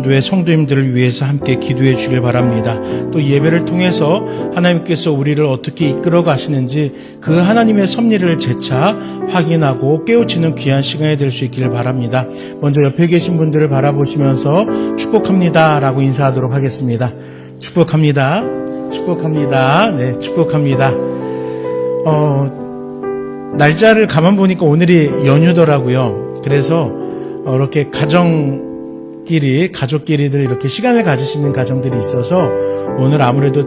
일요전도회 성도님들을 위해서 함께 기도해 주길 바랍니다. 또 예배를 통해서 하나님께서 우리를 어떻게 이끌어 가시는지 그 하나님의 섭리를 재차 확인하고 깨우치는 귀한 시간이 될 수 있기를 바랍니다. 먼저 옆에 계신 분들을 바라보시면서 축복합니다 라고 인사하도록 하겠습니다. 축복합니다. 축복합니다. 네, 축복합니다. 날짜를 가만 보니까 오늘이 연휴더라고요. 그래서 이렇게 가족끼리들 이렇게 시간을 가지시는 가정들이 있어서 오늘 아무래도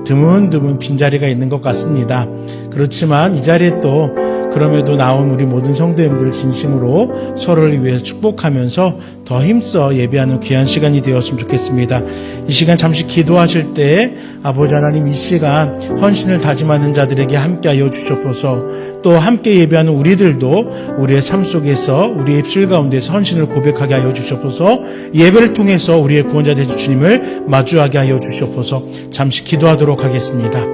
드문드문 빈자리가 있는 것 같습니다. 그렇지만 이 자리에 또 그럼에도 나온 우리 모든 성도님들 진심으로 서로를 위해서 축복하면서 더 힘써 예배하는 귀한 시간이 되었으면 좋겠습니다. 이 시간 잠시 기도하실 때 아버지 하나님 이 시간 헌신을 다짐하는 자들에게 함께하여 주시옵소서. 또 함께 예배하는 우리들도 우리의 삶 속에서 우리의 입술 가운데서 헌신을 고백하게 하여 주시옵소서. 예배를 통해서 우리의 구원자 되신 주님을 마주하게 하여 주시옵소서. 잠시 기도하도록 하겠습니다.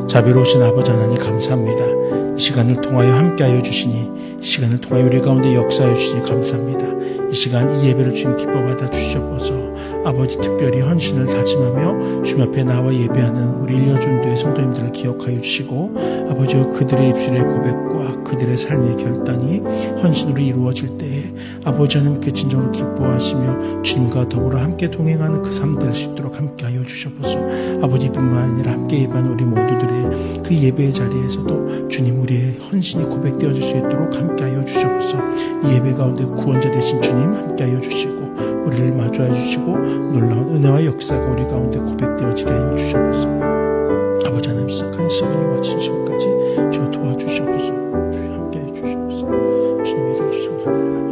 자비로우신 아버지 하나님 감사합니다. 이 시간을 통하여 함께하여 주시니, 이 시간을 통하여 우리 가운데 역사하여 주시니 감사합니다. 이 시간 이 예배를 주님 기뻐 받아 주시옵소서. 아버지 특별히 헌신을 다짐하며 주님 앞에 나와 예배하는 우리 일요전도의 성도님들을 기억하여 주시고, 아버지와 그들의 입술의 고백과 그들의 삶의 결단이 헌신으로 이루어질 때에 아버지 하나님께 진정으로 기뻐하시며 주님과 더불어 함께 동행하는 그 삶 될 수 있도록 함께하여 주시옵소서. 아버지뿐만 아니라 함께 예배하는 우리 모두들의 그 예배의 자리에서도 주님 우리의 헌신이 고백되어질 수 있도록 함께하여 주시옵소서. 이 예배 가운데 구원자 되신 주님 함께하여 주시고 우리를 마주하여 주시고 놀라운 은혜와 역사가 우리 가운데 고백되어지게 하여 주시옵소서. 아버지 하나님 시작한 시간이 마친 시간까지 주 도와주시옵소서. 주님 함께해 주시옵소서. 주님 이름 주시고 감사합니다.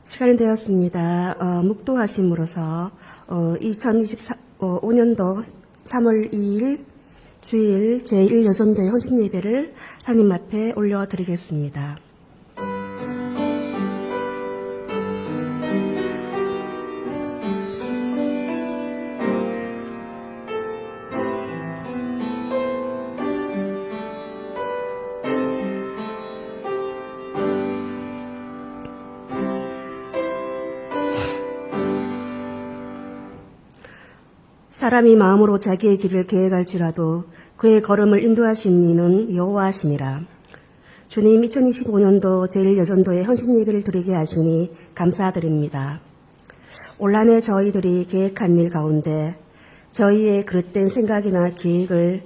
시간이 되었습니다. 묵도하심으로써 2024년도 3월 2일 주일 제1여전도의 헌신예배를 하나님 앞에 올려드리겠습니다. 사람이 마음으로 자기의 길을 계획할지라도 그의 걸음을 인도하신 이는 여호와시니라. 주님 2025년도 제1여전도의 헌신예배를 드리게 하시니 감사드립니다. 올 한 해 저희들이 계획한 일 가운데 저희의 그릇된 생각이나 계획을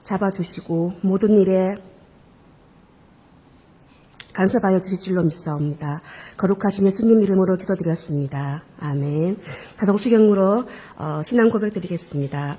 잡아주시고 모든 일에 간섭하여 주실 줄로 믿사옵니다. 거룩하신 예수님 이름으로 기도드렸습니다. 아멘. 다독수경으로 신앙 고백 드리겠습니다.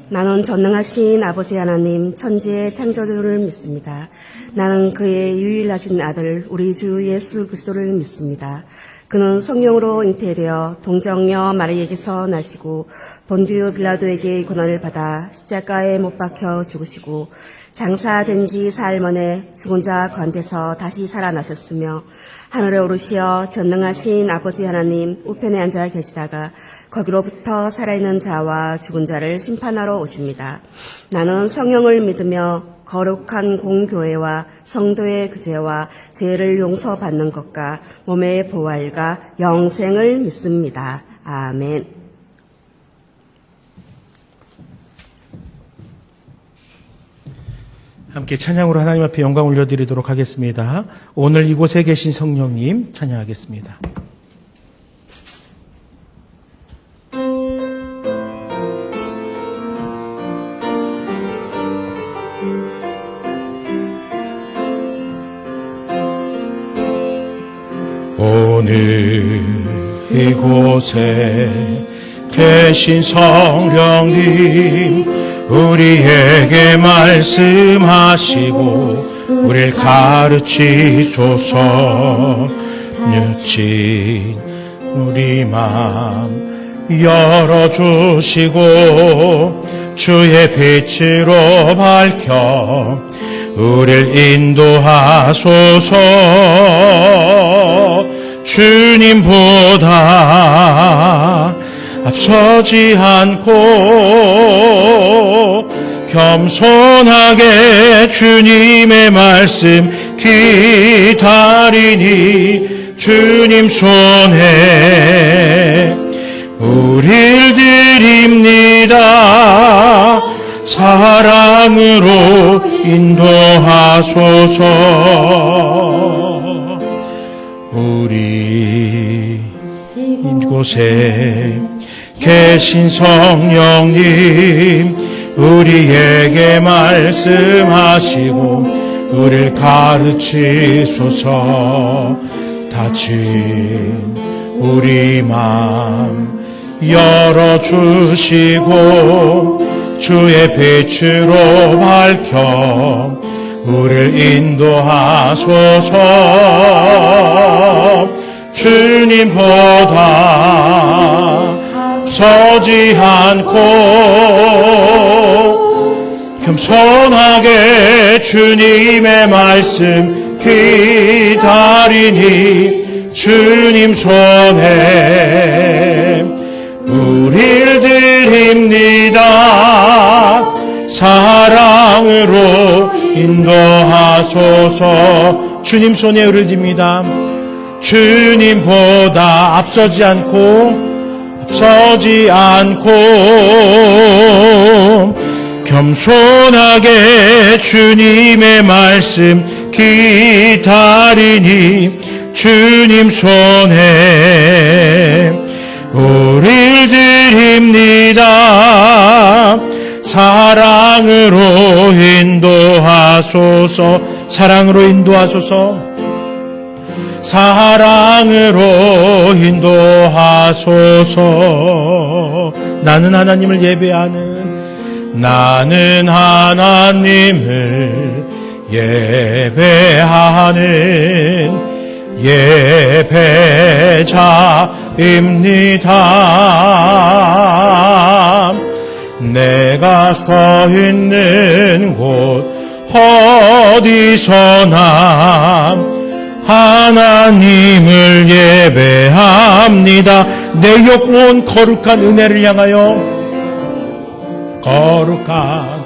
나는 전능하신 아버지 하나님 천지의 창조주를 믿습니다. 나는 그의 유일하신 아들 우리 주 예수 그리스도를 믿습니다. 그는 성령으로 잉태되어 동정녀 마리에게서 나시고 본디오 빌라도에게 고난을 받아 십자가에 못 박혀 죽으시고 장사된 지 사흘 만에 죽은 자 가운데서 다시 살아나셨으며 하늘에 오르시어 전능하신 아버지 하나님 우편에 앉아 계시다가 거기로부터 살아있는 자와 죽은 자를 심판하러 오십니다. 나는 성령을 믿으며 거룩한 공교회와 성도의 구제와 죄를 용서받는 것과 몸의 부활과 영생을 믿습니다. 아멘. 함께 찬양으로 하나님 앞에 영광 올려드리도록 하겠습니다. 오늘 이곳에 계신 성령님 찬양하겠습니다. 오늘 이곳에 계신 성령님 우리에게 말씀하시고 우릴 가르치소서. 뉘친 우리 맘 열어주시고 주의 빛으로 밝혀 우릴 인도하소서. 주님보다 앞서지 않고 겸손하게 주님의 말씀 기다리니 주님 손에 우릴 드립니다. 사랑으로 인도하소서. 우리 이곳에 계신 성령님, 우리에게 말씀하시고 우리를 가르치소서. 다친 우리 맘 열어주시고 주의 빛으로 밝혀 우리를 인도하소서. 주님보다 서지 않고 겸손하게 주님의 말씀 기다리니 주님 손에 우릴 드립니다. 사랑으로 인도하소서. 주님 손에 우릴 드립니다. 주님보다 앞서지 않고 겸손하게 주님의 말씀 기다리니 주님 손에 우릴 드립니다. 사랑으로 인도하소서. 사랑으로 인도하소서. 사랑으로 인도하소서. 나는 하나님을 예배하는 예배자입니다. 내가 서 있는 곳 어디서나 하나님을 예배합니다. 내 영혼 거룩한 은혜를 향하여, 거룩한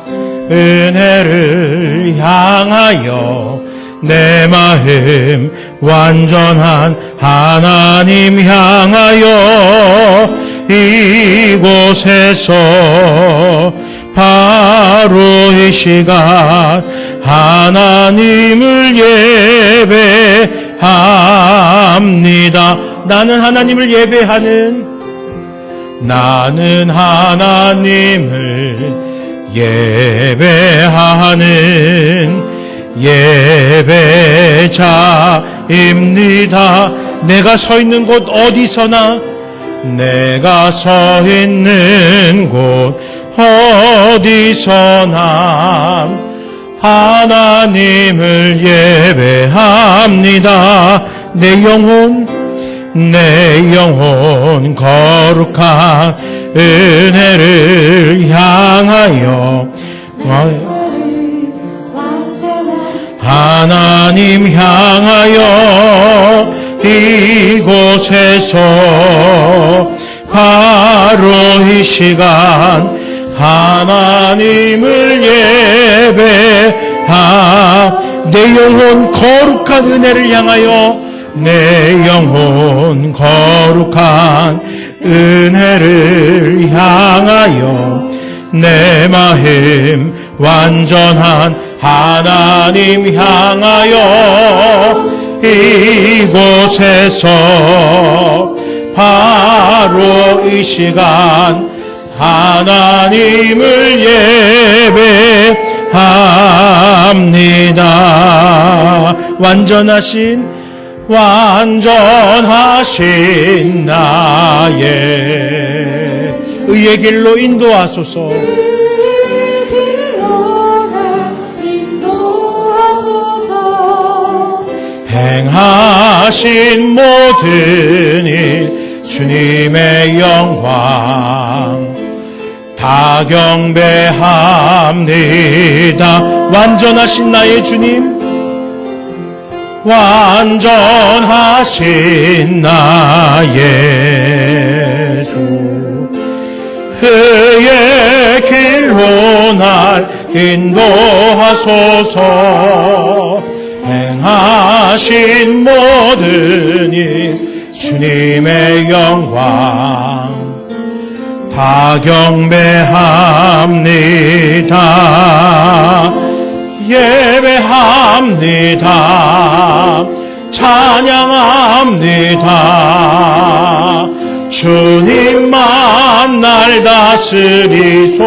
은혜를 향하여 내 마음 완전한 하나님 향하여 이곳에서 바로 이 시간 하나님을 예배합니다. 나는 하나님을 예배하는 예배자입니다. 내가 서 있는 곳 어디서나, 내가 서 있는 곳 어디서나 하나님을 예배합니다. 내 영혼 거룩한 은혜를 향하여 하나님 향하여 이곳에서 바로 이 시간 하나님을 내 영혼 거룩한 은혜를 향하여, 내 영혼 거룩한 은혜를 향하여 내 마음 완전한 하나님 향하여 이곳에서 바로 이 시간 하나님을 예배합니다. 완전하신 나의 의의 길로 인도하소서. 의의 길로 날 인도하소서. 행하신 모든 일 주님의 영광 다 경배합니다. 완전하신 나의 주님, 완전하신 나의 주, 그의 길로 날 인도하소서. 행하신 모든 일 주님의 영광 다 경배합니다. 예배합니다. 찬양합니다. 주님만 날 다스리소서.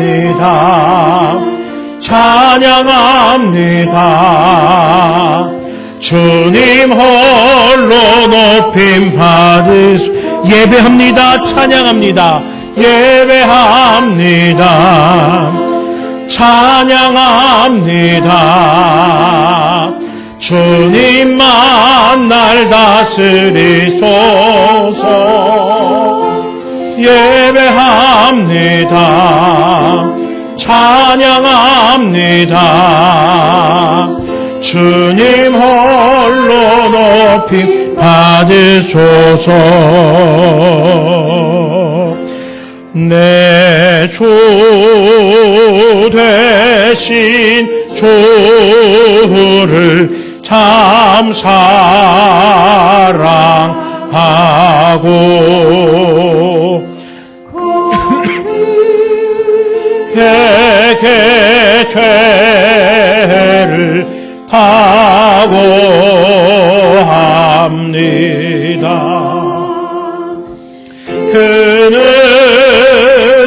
예배합니다. 찬양합니다. 주님 홀로 높임 받으소. 예배합니다. 찬양합니다. 예배합니다. 찬양합니다. 주님만 날 다스리소서. 예배합니다. 찬양합니다. 주님 홀로 높임 받으소서. 내 주 되신 주를 참 사랑하고 그의 죄를 각오합니다. 그는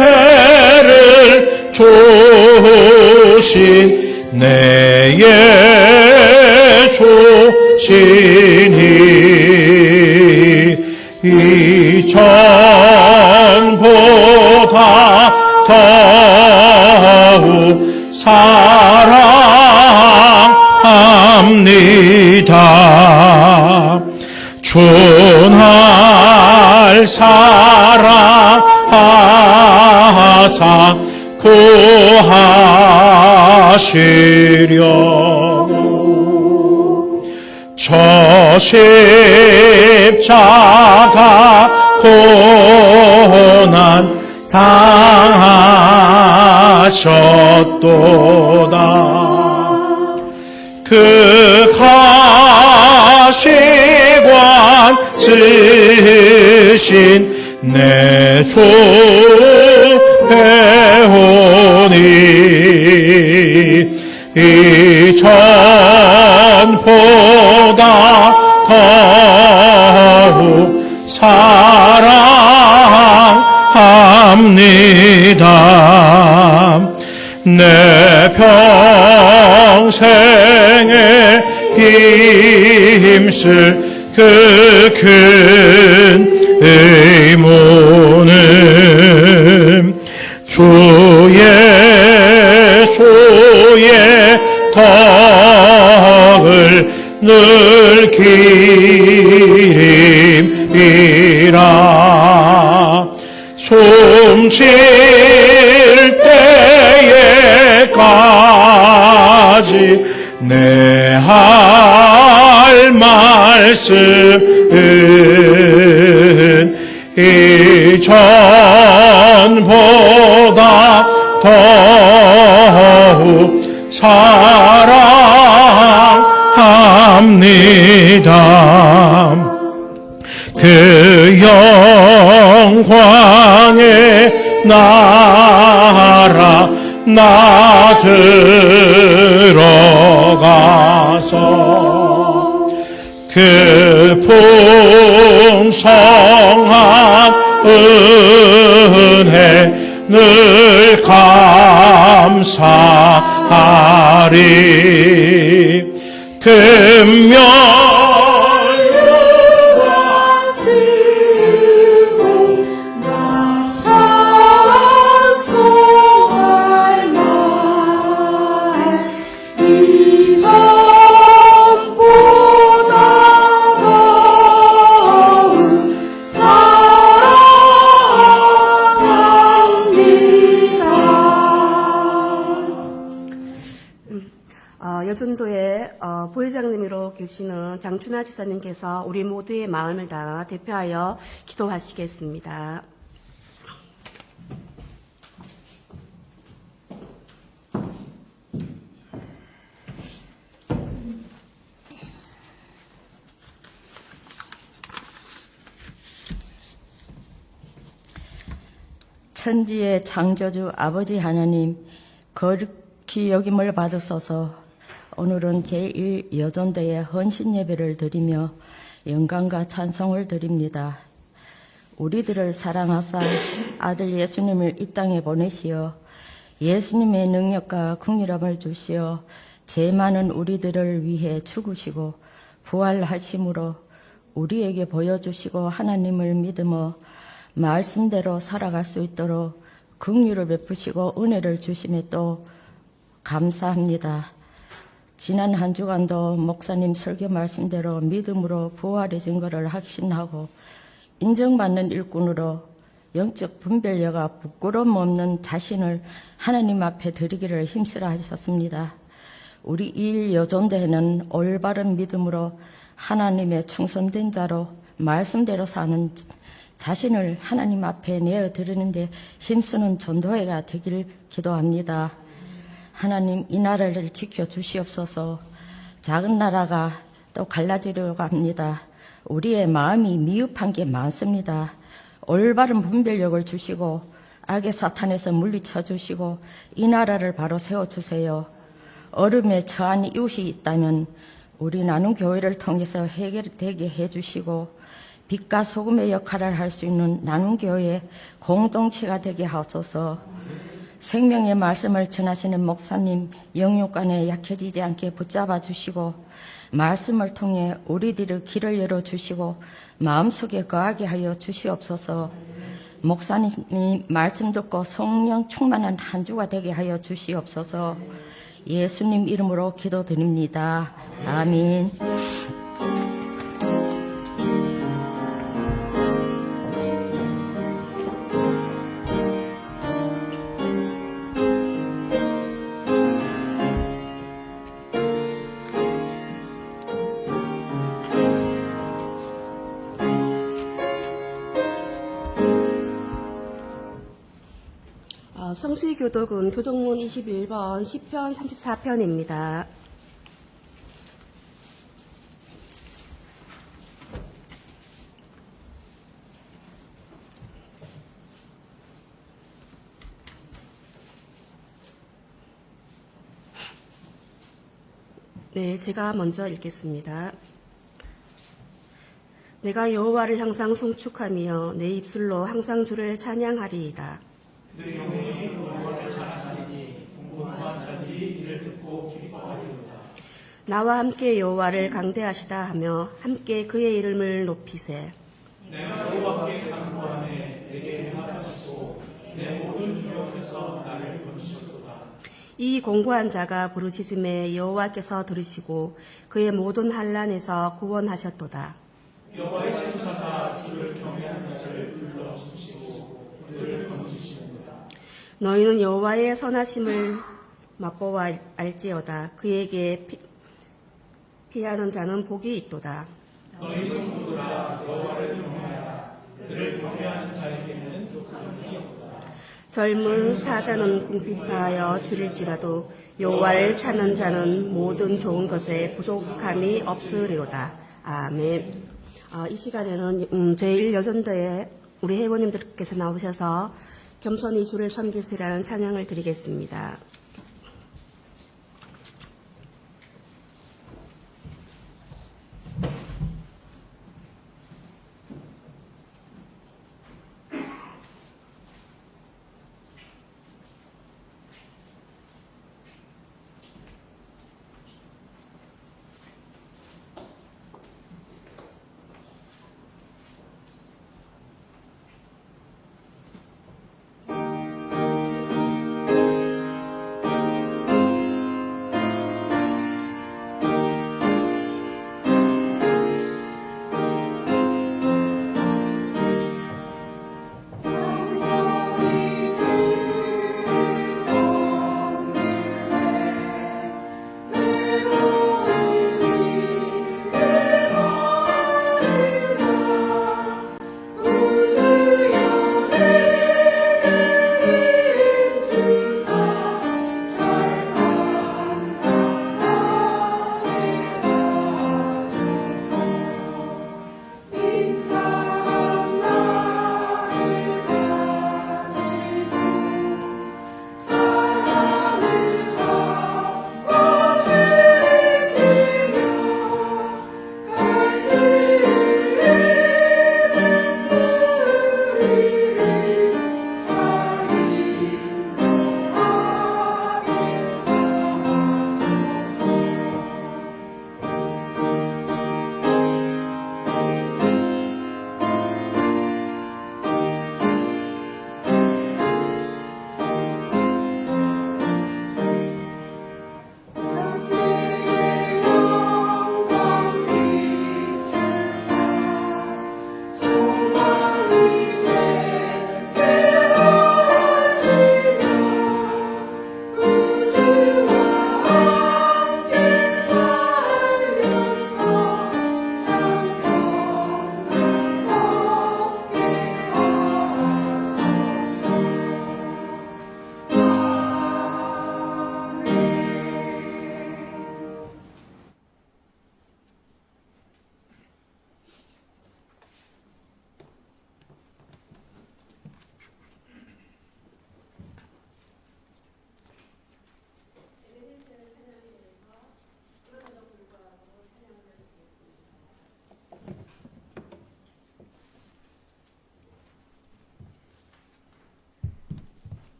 은혜를 주신 내 예수시니 이전보다 더욱 사랑합니다. 주날 사랑하사 구하시려고 저 십자가 고난 당하셨도다. 그 가시관 쓰신 내 주 배우니 이전보다 더욱 사랑합니다. 내 평생에 힘쓸 그 큰 의무는 주 예수의 덕을 늘 기림이라. 숨쉴 때에까지 내 할 말씀은 이전보다 더욱 사랑합니다. 그 영광의 나라 나 들어가서 그 풍성한 은혜 늘 감사하리. 금멸 부회장님으로 계시는 장춘하 지사님께서 우리 모두의 마음을 다하 대표하여 기도하시겠습니다. 천지의 창조주 아버지 하나님, 거룩히 여김을 받으소서. 오늘은 제1여전대의 헌신 예배를 드리며 영광과 찬송을 드립니다. 우리들을 사랑하사 아들 예수님을 이 땅에 보내시어 예수님의 능력과 긍휼함을 주시어 죄 많은 우리들을 위해 죽으시고 부활하심으로 우리에게 보여주시고 하나님을 믿으며 말씀대로 살아갈 수 있도록 긍휼을 베푸시고 은혜를 주심에 또 감사합니다. 지난 한 주간도 목사님 설교 말씀대로 믿음으로 부활의 증거를 확신하고 인정받는 일꾼으로 영적 분별력과 부끄러움 없는 자신을 하나님 앞에 드리기를 힘쓰라 하셨습니다. 우리 이일 여존대회는 올바른 믿음으로 하나님의 충성된 자로 말씀대로 사는 자신을 하나님 앞에 내어드리는데 힘쓰는 전도회가 되길 기도합니다. 하나님, 이 나라를 지켜주시옵소서. 작은 나라가 또 갈라지려고 합니다. 우리의 마음이 미흡한 게 많습니다. 올바른 분별력을 주시고 악의 사탄에서 물리쳐 주시고 이 나라를 바로 세워주세요. 어려움에 처한 이웃이 있다면 우리 나눔 교회를 통해서 해결되게 해주시고 빛과 소금의 역할을 할 수 있는 나눔교회 공동체가 되게 하소서. 생명의 말씀을 전하시는 목사님 영육간에 약해지지 않게 붙잡아 주시고 말씀을 통해 우리들의 길을 열어주시고 마음속에 거하게 하여 주시옵소서. 목사님이 말씀 듣고 성령 충만한 한 주가 되게 하여 주시옵소서. 예수님 이름으로 기도드립니다. 아멘. 성수희 교독은 교독문 21번, 시편 34편입니다. 네, 제가 먼저 읽겠습니다. 내가 여호와를 항상 송축하며 내 입술로 항상 주를 찬양하리이다. 내 영혼이 여호와를 찬양하리니 궁금한 자들이 이를 듣고 기뻐하리로다. 나와 함께 여호와를 강대하시다 하며 함께 그의 이름을 높이세. 내가 여호와께 간구하네 내게 행하시고 내 모든 주역에서 나를 건지셨도다. 이 공고한 자가 부르짖음에 여호와께서 들으시고 그의 모든 환난에서 구원하셨도다. 여호와의 천사가 주를 경외한 자를 불러주시고 그들을 건지시는도다. 너희는 여호와의 선하심을 맛보아 알지어다. 그에게 피하는 자는 복이 있도다. 너희 성도들아 여호와를 경외하라. 그를 경외하는 자에게는 족함이 없도다. 젊은 사자는 궁핍하여 줄일지라도 여호와를 찾는 자는 모든 좋은 것에 부족함이 없으리로다. 아멘. 이 시간에는 제1여전대에 우리 회원님들께서 나오셔서 겸손히 주를 섬기시라는 찬양을 드리겠습니다.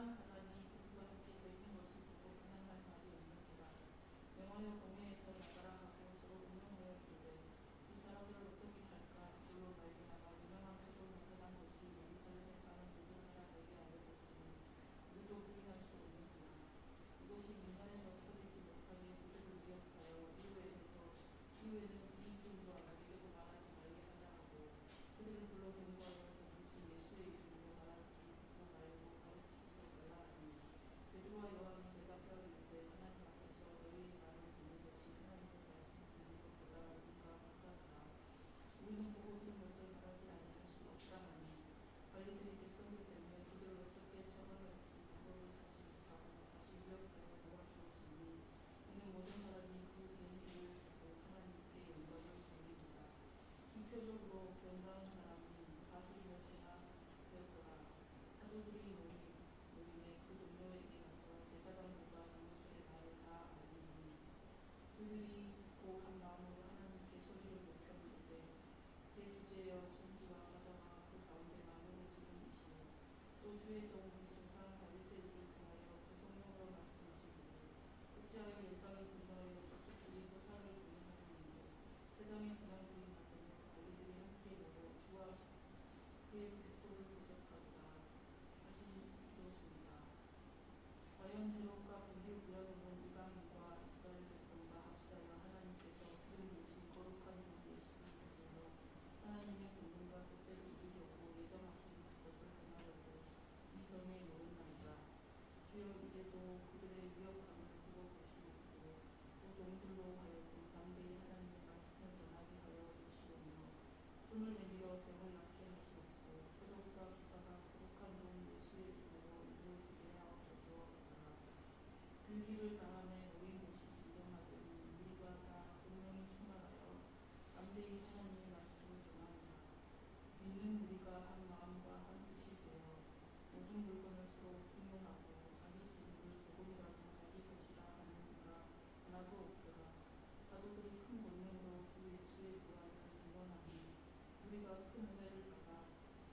하나니 그가 함께서 있는 것을 보고 그냥 할 말이 없는지라. 명하여 공회에서 나가라 하고 서로 운명하여 이르되 이 사람들을 어떻게 할까. 그로 말미암아 유명한 것으로 나타난 것이 예루살렘에 사는 모든 사람에게 알려졌으니 우리도 부인할 수 없는지라. 이것이 민간에서 터지지 못하게 그들을 위협하여 이후에는 이 일도 알아내게도 말하지 말게 하자 하고 그들을 불러 경고하여 오직 예수의 이름으로 말하지도 말고 가르치지도 말라 하니 베드로와 요한이 대답하여 이르되 하나님 앞에서 너희의 말을 듣는 것이 하나님의 말씀 듣는 것보다 우리가 못하다. 우리는 보고 들은 것을 말하지 아니할 수 없다 하니 관리들이 백성들 때문에 그들을 어떻게 처벌할지 방법을 찾지 못하고 다시 위협하여 놓아주었으니 이는 모든 사람이 그 얘기를 듣고 하나님께 영광을 돌립니다. 기표적으로 변방한 사람은 40여세나 되었더라. 사도들이 모임에 그 동료에게 가서 제사장들과 장로들의 말을 다 알리니 그들이 곧 한 마음으로 하나님께 소리를 높여 부르되 대주제여 천지와 바다와 그 가운데 만물을 지은 이시여 또 주의 종 우리 조상 다윗의 일을 통하여 그 성령으로 말씀하시기를 어찌하여 열방의 분노하여 족속들이 호사를 부인하였는데 세상의 군왕들이 나서며 관리들이 함께 모여 주와 그의 그리스도를 대적하리라 하신 이것입니다. 과연 헤롯과 본디오 빌라도는 이방인과 이스라엘 백성과 합사하여 하나님께서 그를 모신 거룩한 분 예수 그리스도로 하나님의 권능과 뜻대로 이루려고 예정하신 것을 행하려고 이 성에 모였나이다. 주여 이제도 그들의 위협함을 두고 보시옵고 또 종들로 하여금 담대히 하나님의 말씀을 전하게 하여 주시오며 손을 내밀어 병을 낫게 하시옵고 표적과 기사가 거룩한 분 예수의 이름으로 이루어지게 하옵소서. 불기를 당함에 너희 모습이 일어나더니 우리가 다 성령이 충만하여 담대히 하나님의 말씀을 전하리라. 믿는 우리가 한 마음과 한 뜻이 되어 모든 물건을 서로 공용하고 자기 재물을 조금이라도 자기 것이라 하는 이가 하나도 없더라. 사도들이 큰 권능으로 주 예수의 부활을 증언하니 우리가 큰 은혜를 받아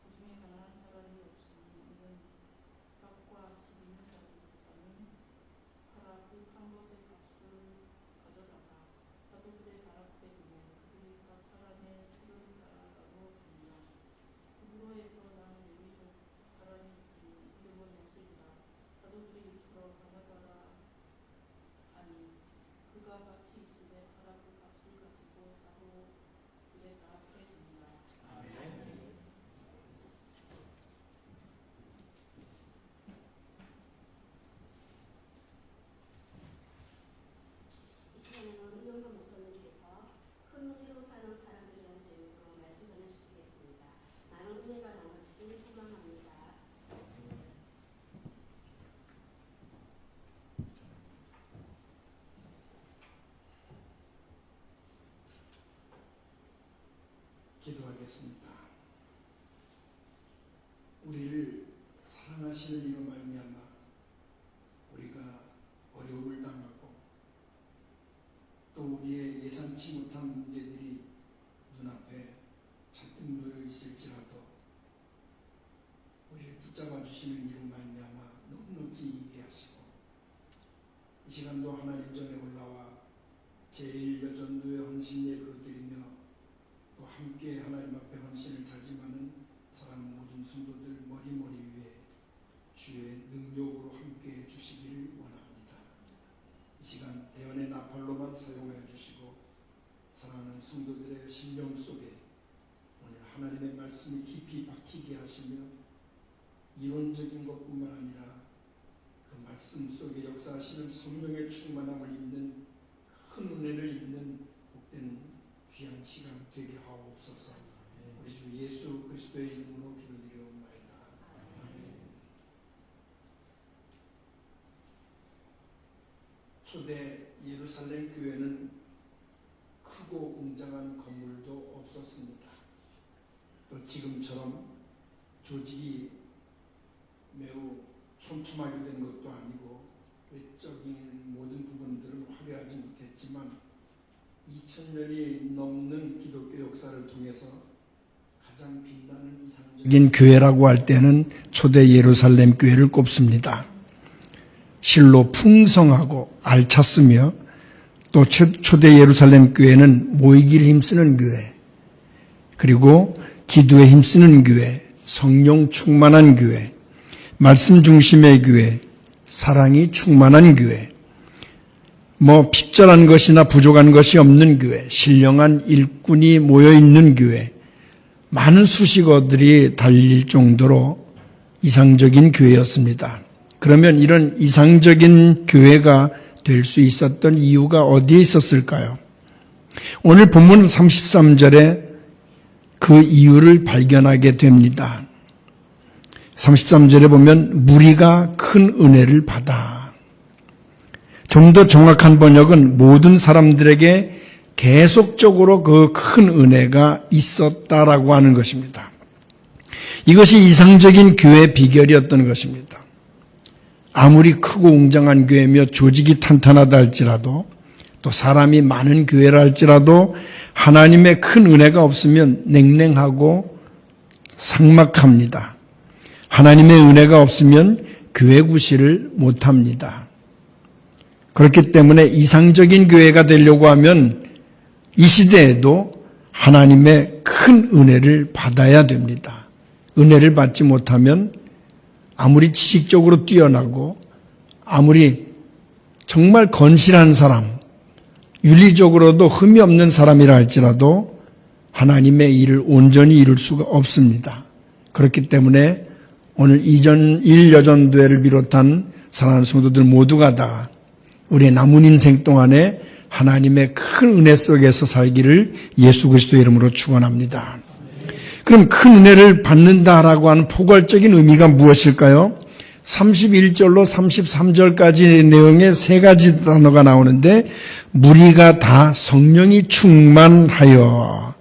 그 중에 가난한 사람이 없으니 이는 값과 집 있는 자는 팔아 그 판 것의 값을 가져다가 사도들의 발 앞에 두매 그들이 각 사람의 필요를 따라 나누었습니다. 구브로에서 나는 레위족 사람이 있으니 이름은 요셉이라. 사도들이 일컬어 바나바라 하니 그가 같이 있으되 팔아 그 값을 가지고 사도들의 발 앞에 둡니다. 아멘. 이 시간에는 이영도 목사님께서 큰 은혜로 사는 사람들이라는 제목으로 말씀 전해주시겠습니다. 많은 은혜가 나눠지길 소망합니다. 기도하겠습니다. 우리를 사랑하시는 이로 말미암아 우리가 어려움을 당하고 또 우리의 예상치 못한 문제들이 눈앞에 잔뜩 놓여 있을지라도 우리를 붙잡아 주시는 이로 말미암아 넉넉히 이기게 하시고 이 시간도 하나님 전에 올라와 제1여전도의 헌신 예배로 드리며 또 함께 하나님 앞에 헌신을 다짐하는 사랑 모든 성도들 머리머리 위에 주의 능력으로 함께 해주시기를 원합니다. 이 시간 대언의 나팔로만 사용하여 주시고 사랑하는 성도들의 심령 속에 오늘 하나님의 말씀이 깊이 박히게 하시며 이론적인 것뿐만 아니라 그 말씀 속에 역사하시는 성령의 충만함을 입는 큰 은혜를 입는 복된 귀한 시간 되게 하옵소서. 우리 주 예수 그리스도의 이름으로 기도드리옵나이다. 아멘. 초대 예루살렘 교회는 크고 웅장한 건물도 없었습니다. 또 지금처럼 조직이 매우 촘촘하게 된 것도 아니고 외적인 모든 부분들은 화려하지 못했지만 2000년이 넘는 기독교 역사를 통해서 가장 빛나는 이상적인 교회라고 할 때는 초대 예루살렘 교회를 꼽습니다. 실로 풍성하고 알찼으며 또 초대 예루살렘 교회는 모이기를 힘쓰는 교회, 그리고 기도에 힘쓰는 교회, 성령 충만한 교회, 말씀 중심의 교회, 사랑이 충만한 교회, 핍절한 것이나 부족한 것이 없는 교회, 신령한 일꾼이 모여있는 교회, 많은 수식어들이 달릴 정도로 이상적인 교회였습니다. 그러면 이런 이상적인 교회가 될 수 있었던 이유가 어디에 있었을까요? 오늘 본문 33절에 그 이유를 발견하게 됩니다. 33절에 보면 무리가 큰 은혜를 받아. 좀 더 정확한 번역은 모든 사람들에게 계속적으로 그 큰 은혜가 있었다라고 하는 것입니다. 이것이 이상적인 교회의 비결이었던 것입니다. 아무리 크고 웅장한 교회며 조직이 탄탄하다 할지라도 또 사람이 많은 교회라 할지라도 하나님의 큰 은혜가 없으면 냉랭하고 삭막합니다. 하나님의 은혜가 없으면 교회 구실을 못합니다. 그렇기 때문에 이상적인 교회가 되려고 하면 이 시대에도 하나님의 큰 은혜를 받아야 됩니다. 은혜를 받지 못하면 아무리 지식적으로 뛰어나고 아무리 정말 건실한 사람, 윤리적으로도 흠이 없는 사람이라 할지라도 하나님의 일을 온전히 이룰 수가 없습니다. 그렇기 때문에 오늘 일여전도회를 비롯한 사랑하는 성도들 모두가 다 우리의 남은 인생 동안에 하나님의 큰 은혜 속에서 살기를 예수 그리스도의 이름으로 축원합니다. 그럼 큰 은혜를 받는다라고 하는 포괄적인 의미가 무엇일까요? 31절로 33절까지 내용의 세 가지 단어가 나오는데 무리가 다 성령이 충만하여,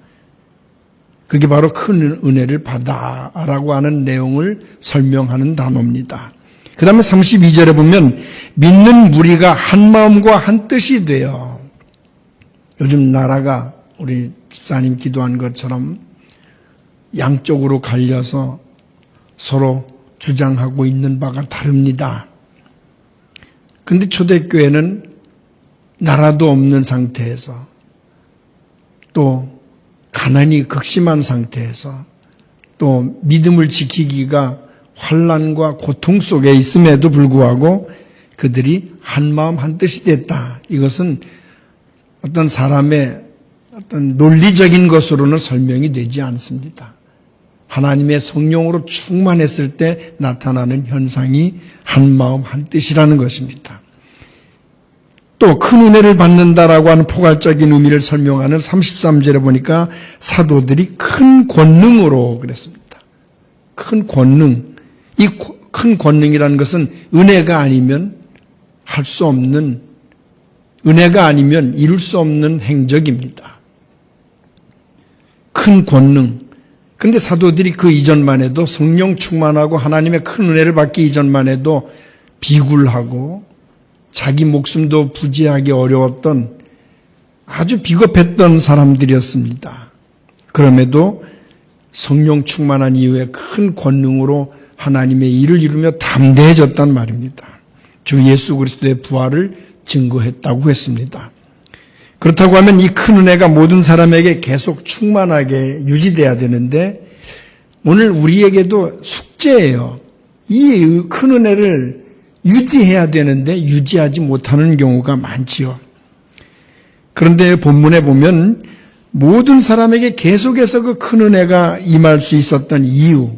그게 바로 큰 은혜를 받아라고 하는 내용을 설명하는 단어입니다. 그 다음에 32절에 보면 믿는 무리가 한 마음과 한 뜻이 되어, 요즘 나라가 우리 집사님 기도한 것처럼 양쪽으로 갈려서 서로 주장하고 있는 바가 다릅니다. 그런데 초대교회는 나라도 없는 상태에서 또 가난이 극심한 상태에서 또 믿음을 지키기가 환난과 고통 속에 있음에도 불구하고 그들이 한 마음 한 뜻이 됐다. 이것은 어떤 사람의 어떤 논리적인 것으로는 설명이 되지 않습니다. 하나님의 성령으로 충만했을 때 나타나는 현상이 한 마음 한 뜻이라는 것입니다. 또 큰 은혜를 받는다라고 하는 포괄적인 의미를 설명하는 33절에 보니까 사도들이 큰 권능으로 그랬습니다. 큰 권능. 이 큰 권능이라는 것은 은혜가 아니면 할 수 없는, 은혜가 아니면 이룰 수 없는 행적입니다. 큰 권능. 근데 사도들이 그 이전만 해도 성령 충만하고 하나님의 큰 은혜를 받기 이전만 해도 비굴하고 자기 목숨도 부지하기 어려웠던 아주 비겁했던 사람들이었습니다. 그럼에도 성령 충만한 이후에 큰 권능으로 하나님의 일을 이루며 담대해졌단 말입니다. 주 예수 그리스도의 부활을 증거했다고 했습니다. 그렇다고 하면 이 큰 은혜가 모든 사람에게 계속 충만하게 유지돼야 되는데 오늘 우리에게도 숙제예요. 이 큰 은혜를 유지해야 되는데 유지하지 못하는 경우가 많지요. 그런데 본문에 보면 모든 사람에게 계속해서 그 큰 은혜가 임할 수 있었던 이유,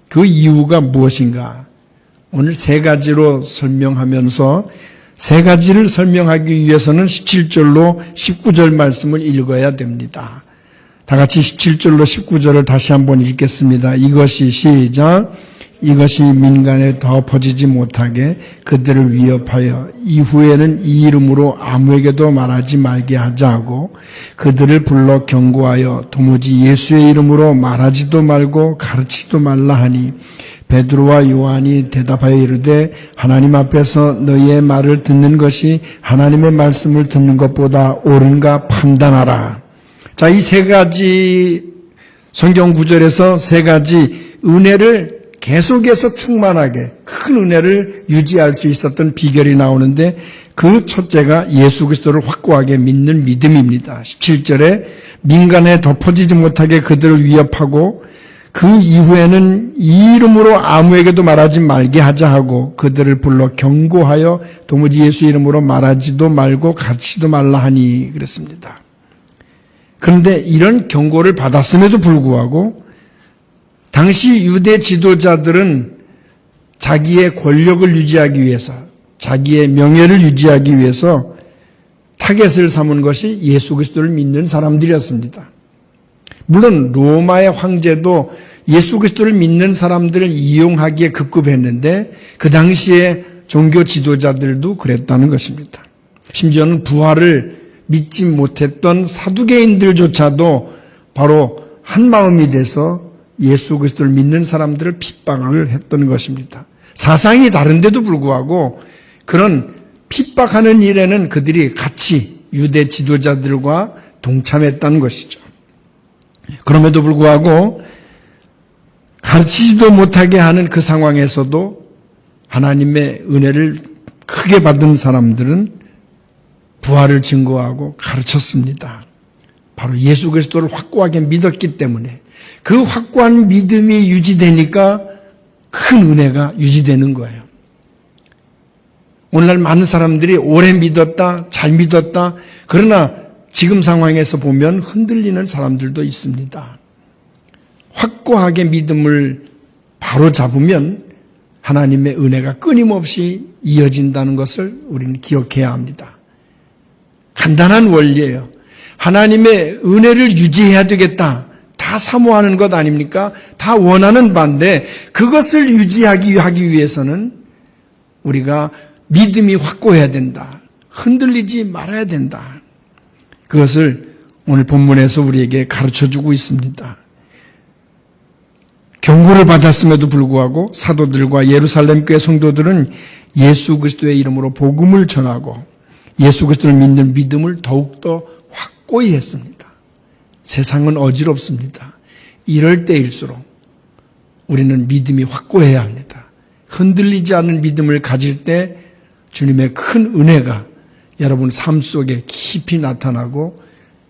그 이유가 무엇인가? 오늘 세 가지로 설명하면서 세 가지를 설명하기 위해서는 17절로 19절 말씀을 읽어야 됩니다. 다 같이 17절로 19절을 다시 한번 읽겠습니다. 이것이 시작. 이것이 민간에 더 퍼지지 못하게 그들을 위협하여 이후에는 이 이름으로 아무에게도 말하지 말게 하자 하고 그들을 불러 경고하여 도무지 예수의 이름으로 말하지도 말고 가르치지도 말라 하니 베드로와 요한이 대답하여 이르되 하나님 앞에서 너희의 말을 듣는 것이 하나님의 말씀을 듣는 것보다 옳은가 판단하라. 자, 이 세 가지 성경 구절에서 세 가지 은혜를 계속해서 충만하게 큰 은혜를 유지할 수 있었던 비결이 나오는데 그 첫째가 예수 그리스도를 확고하게 믿는 믿음입니다. 17절에 민간에 덮어지지 못하게 그들을 위협하고 그 이후에는 이 이름으로 아무에게도 말하지 말게 하자 하고 그들을 불러 경고하여 도무지 예수 이름으로 말하지도 말고 가르치지도 말라 하니 그랬습니다. 그런데 이런 경고를 받았음에도 불구하고 당시 유대 지도자들은 자기의 권력을 유지하기 위해서, 자기의 명예를 유지하기 위해서 타겟을 삼은 것이 예수 그리스도를 믿는 사람들이었습니다. 물론 로마의 황제도 예수 그리스도를 믿는 사람들을 이용하기에 급급했는데 그 당시에 종교 지도자들도 그랬다는 것입니다. 심지어는 부활을 믿지 못했던 사두개인들조차도 바로 한 마음이 돼서 예수 그리스도를 믿는 사람들을 핍박을 했던 것입니다. 사상이 다른데도 불구하고 그런 핍박하는 일에는 그들이 같이 유대 지도자들과 동참했다는 것이죠. 그럼에도 불구하고 가르치지도 못하게 하는 그 상황에서도 하나님의 은혜를 크게 받은 사람들은 부활을 증거하고 가르쳤습니다. 바로 예수 그리스도를 확고하게 믿었기 때문에 그 확고한 믿음이 유지되니까 큰 은혜가 유지되는 거예요. 오늘날 많은 사람들이 오래 믿었다, 잘 믿었다. 그러나 지금 상황에서 보면 흔들리는 사람들도 있습니다. 확고하게 믿음을 바로 잡으면 하나님의 은혜가 끊임없이 이어진다는 것을 우리는 기억해야 합니다. 간단한 원리예요. 하나님의 은혜를 유지해야 되겠다. 다 사모하는 것 아닙니까? 다 원하는 바인데 그것을 유지하기 위해서는 우리가 믿음이 확고해야 된다. 흔들리지 말아야 된다. 그것을 오늘 본문에서 우리에게 가르쳐주고 있습니다. 경고를 받았음에도 불구하고 사도들과 예루살렘 교회 성도들은 예수 그리스도의 이름으로 복음을 전하고 예수 그리스도를 믿는 믿음을 더욱더 확고히 했습니다. 세상은 어지럽습니다. 이럴 때일수록 우리는 믿음이 확고해야 합니다. 흔들리지 않는 믿음을 가질 때 주님의 큰 은혜가 여러분 삶 속에 깊이 나타나고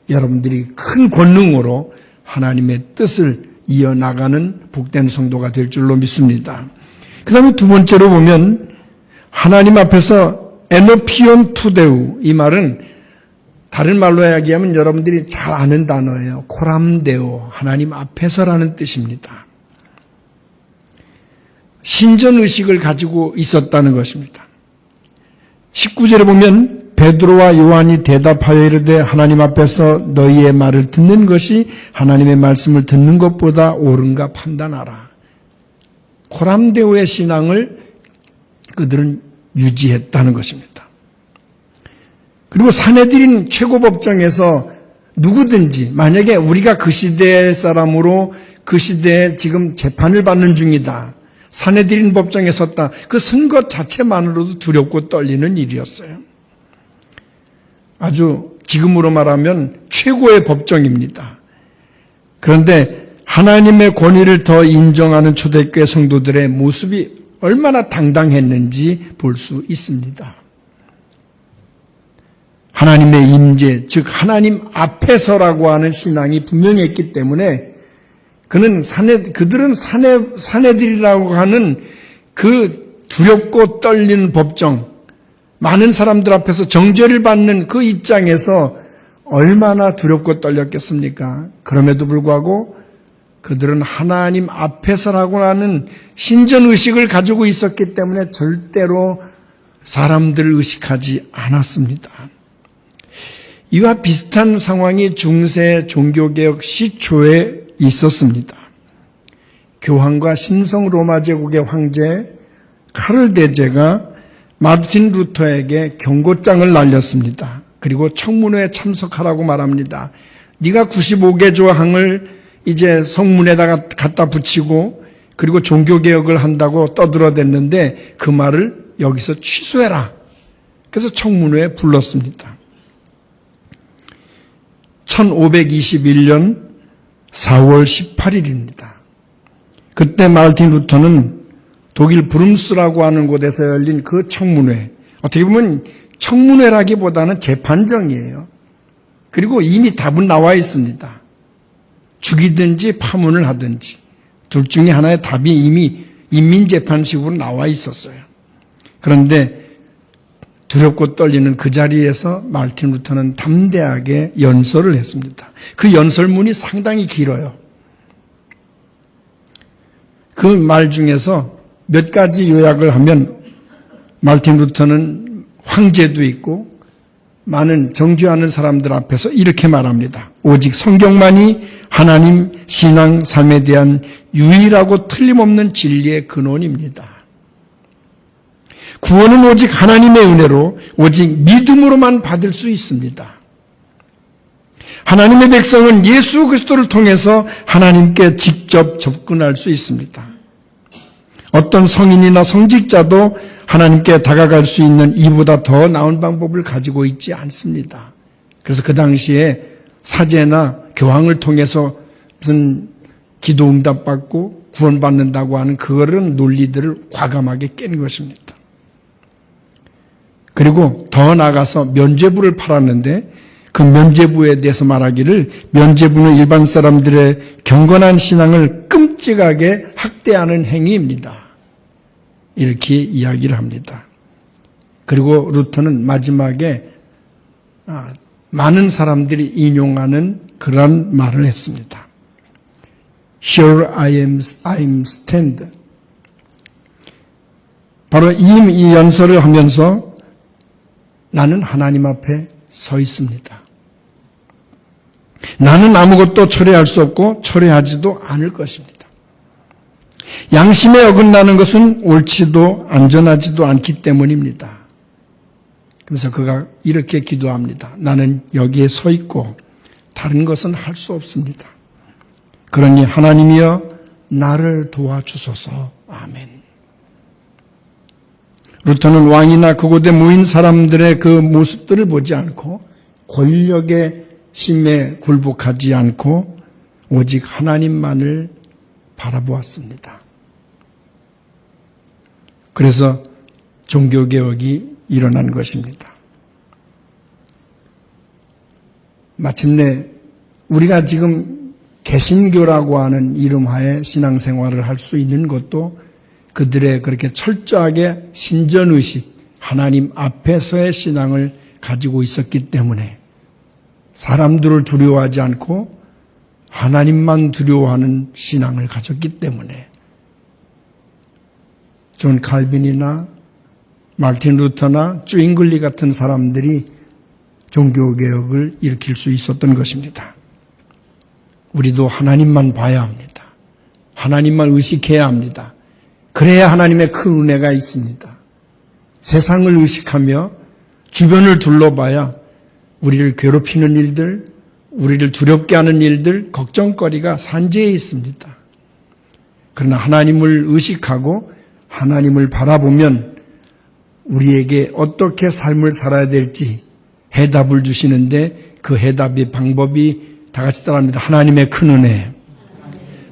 여러분들이 큰 권능으로 하나님의 뜻을 이어나가는 복된 성도가 될 줄로 믿습니다. 그 다음에 두 번째로 보면 하나님 앞에서 에노피온 투데우, 이 말은 다른 말로 이야기하면 여러분들이 잘 아는 단어예요. 코람데오, 하나님 앞에서라는 뜻입니다. 신전의식을 가지고 있었다는 것입니다. 19절에 보면 베드로와 요한이 대답하여 이르되 하나님 앞에서 너희의 말을 듣는 것이 하나님의 말씀을 듣는 것보다 옳은가 판단하라. 코람데오의 신앙을 그들은 유지했다는 것입니다. 그리고 사내들인 최고법정에서 누구든지 만약에 우리가 그 시대 사람으로 그 시대에 지금 재판을 받는 중이다. 사내들인 법정에 섰다. 그 선 것 자체만으로도 두렵고 떨리는 일이었어요. 아주 지금으로 말하면 최고의 법정입니다. 그런데 하나님의 권위를 더 인정하는 초대교회 성도들의 모습이 얼마나 당당했는지 볼 수 있습니다. 하나님의 임재, 즉 하나님 앞에서라고 하는 신앙이 분명했기 때문에 그들은 사내들이라고 하는 그 두렵고 떨리는 법정, 많은 사람들 앞에서 정죄를 받는 그 입장에서 얼마나 두렵고 떨렸겠습니까? 그럼에도 불구하고 그들은 하나님 앞에서라고 하는 신전의식을 가지고 있었기 때문에 절대로 사람들을 의식하지 않았습니다. 이와 비슷한 상황이 중세 종교개혁 시초에 있었습니다. 교황과 신성 로마 제국의 황제 카를 대제가 마르틴 루터에게 경고장을 날렸습니다. 그리고 청문회에 참석하라고 말합니다. 네가 95개 조항을 이제 성문에다가 갖다 붙이고 그리고 종교개혁을 한다고 떠들어댔는데 그 말을 여기서 취소해라. 그래서 청문회에 불렀습니다. 1521년 4월 18일입니다. 그때 마르틴 루터는 독일 브룸스라고 하는 곳에서 열린 그 청문회, 어떻게 보면 청문회라기보다는 재판정이에요. 그리고 이미 답은 나와 있습니다. 죽이든지 파문을 하든지 둘 중에 하나의 답이 이미 인민재판식으로 나와 있었어요. 그런데 두렵고 떨리는 그 자리에서 마르틴 루터는 담대하게 연설을 했습니다. 그 연설문이 상당히 길어요. 그 말 중에서 몇 가지 요약을 하면 마르틴 루터는 황제도 있고 많은 정죄하는 사람들 앞에서 이렇게 말합니다. 오직 성경만이 하나님 신앙 삶에 대한 유일하고 틀림없는 진리의 근원입니다. 구원은 오직 하나님의 은혜로 오직 믿음으로만 받을 수 있습니다. 하나님의 백성은 예수 그리스도를 통해서 하나님께 직접 접근할 수 있습니다. 어떤 성인이나 성직자도 하나님께 다가갈 수 있는 이보다 더 나은 방법을 가지고 있지 않습니다. 그래서 그 당시에 사제나 교황을 통해서 무슨 기도 응답받고 구원받는다고 하는 그런 논리들을 과감하게 깬 것입니다. 그리고 더 나아가서 면죄부를 팔았는데 그 면죄부에 대해서 말하기를 면죄부는 일반 사람들의 경건한 신앙을 끔찍하게 학대하는 행위입니다. 이렇게 이야기를 합니다. 그리고 루터는 마지막에 많은 사람들이 인용하는 그런 말을 했습니다. Here I am stand. 바로 이 연설을 하면서 나는 하나님 앞에 서 있습니다. 나는 아무것도 철회할 수 없고 철회하지도 않을 것입니다. 양심에 어긋나는 것은 옳지도 안전하지도 않기 때문입니다. 그래서 그가 이렇게 기도합니다. 나는 여기에 서 있고 다른 것은 할 수 없습니다. 그러니 하나님이여 나를 도와주소서. 아멘. 루터는 왕이나 그곳에 모인 사람들의 그 모습들을 보지 않고 권력의 힘에 굴복하지 않고 오직 하나님만을 바라보았습니다. 그래서 종교개혁이 일어난 것입니다. 마침내 우리가 지금 개신교라고 하는 이름하에 신앙생활을 할 수 있는 것도 그들의 그렇게 철저하게 신전의식, 하나님 앞에서의 신앙을 가지고 있었기 때문에 사람들을 두려워하지 않고 하나님만 두려워하는 신앙을 가졌기 때문에 존 칼빈이나 마르틴 루터나 쭈잉글리 같은 사람들이 종교개혁을 일으킬 수 있었던 것입니다. 우리도 하나님만 봐야 합니다. 하나님만 의식해야 합니다. 그래야 하나님의 큰 은혜가 있습니다. 세상을 의식하며 주변을 둘러봐야 우리를 괴롭히는 일들, 우리를 두렵게 하는 일들, 걱정거리가 산재해 있습니다. 그러나 하나님을 의식하고 하나님을 바라보면 우리에게 어떻게 삶을 살아야 될지 해답을 주시는데 그 해답의 방법이 다 같이 따라합니다. 하나님의 큰 은혜.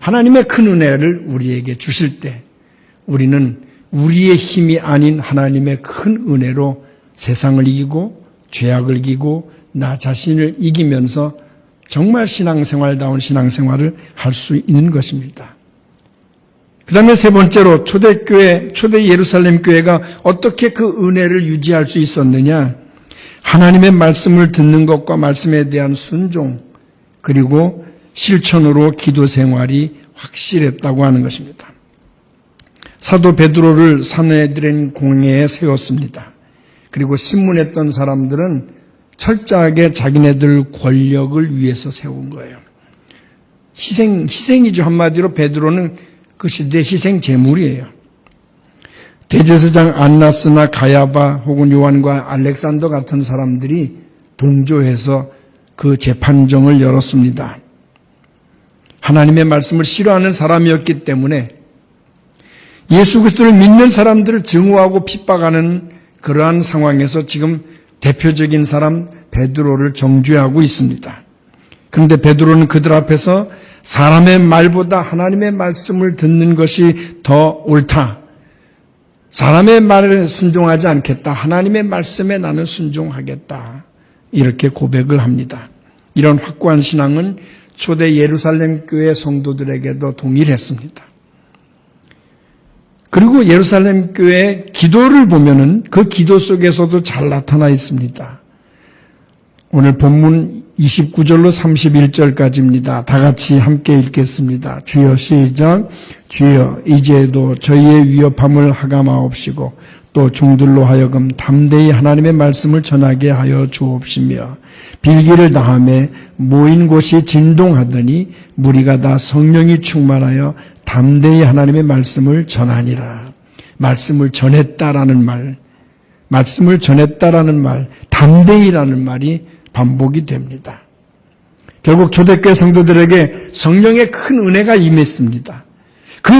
하나님의 큰 은혜를 우리에게 주실 때 우리는 우리의 힘이 아닌 하나님의 큰 은혜로 세상을 이기고 죄악을 이기고 나 자신을 이기면서 정말 신앙생활다운 신앙생활을 할 수 있는 것입니다. 그 다음에 세 번째로 초대교회, 초대 예루살렘 교회가 어떻게 그 은혜를 유지할 수 있었느냐. 하나님의 말씀을 듣는 것과 말씀에 대한 순종 그리고 실천으로 기도 생활이 확실했다고 하는 것입니다. 사도 베드로를 산헤드린 공회에 세웠습니다. 그리고 신문했던 사람들은 철저하게 자기네들 권력을 위해서 세운 거예요. 희생이죠. 한마디로 베드로는 그 시대의 희생 제물이에요. 대제사장 안나스나 가야바 혹은 요한과 알렉산더 같은 사람들이 동조해서 그 재판정을 열었습니다. 하나님의 말씀을 싫어하는 사람이었기 때문에 예수 그리스도를 믿는 사람들을 증오하고 핍박하는 그러한 상황에서 지금 대표적인 사람 베드로를 정죄하고 있습니다. 그런데 베드로는 그들 앞에서 사람의 말보다 하나님의 말씀을 듣는 것이 더 옳다. 사람의 말에 순종하지 않겠다. 하나님의 말씀에 나는 순종하겠다. 이렇게 고백을 합니다. 이런 확고한 신앙은 초대 예루살렘 교회 성도들에게도 동일했습니다. 그리고 예루살렘 교회의 기도를 보면은 그 기도 속에서도 잘 나타나 있습니다. 오늘 본문 29절로 31절까지입니다. 다 같이 함께 읽겠습니다. 주여 시작. 주여 이제도 저희의 위협함을 하감하옵시고 또 종들로 하여금 담대히 하나님의 말씀을 전하게 하여 주옵시며 빌기를 다함에 모인 곳이 진동하더니 무리가 다 성령이 충만하여 담대히 하나님의 말씀을 전하니라. 말씀을 전했다라는 말, 담대히라는 말이 반복이 됩니다. 결국 초대교회 성도들에게 성령의 큰 은혜가 임했습니다. 그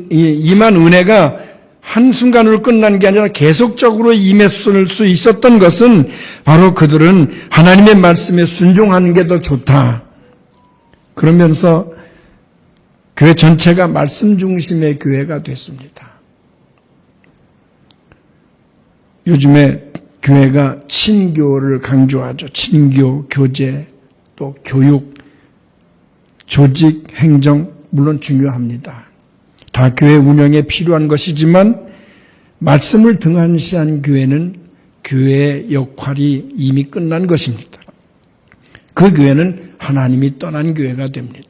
임한 은혜가 한순간으로 끝난 게 아니라 계속적으로 임했을 수 있었던 것은 바로 그들은 하나님의 말씀에 순종하는 게 더 좋다. 그러면서 교회 전체가 말씀 중심의 교회가 됐습니다. 요즘에 교회가 친교를 강조하죠. 친교, 교제, 또 교육, 조직, 행정 물론 중요합니다. 다 교회 운영에 필요한 것이지만 말씀을 등한시한 교회는 교회의 역할이 이미 끝난 것입니다. 그 교회는 하나님이 떠난 교회가 됩니다.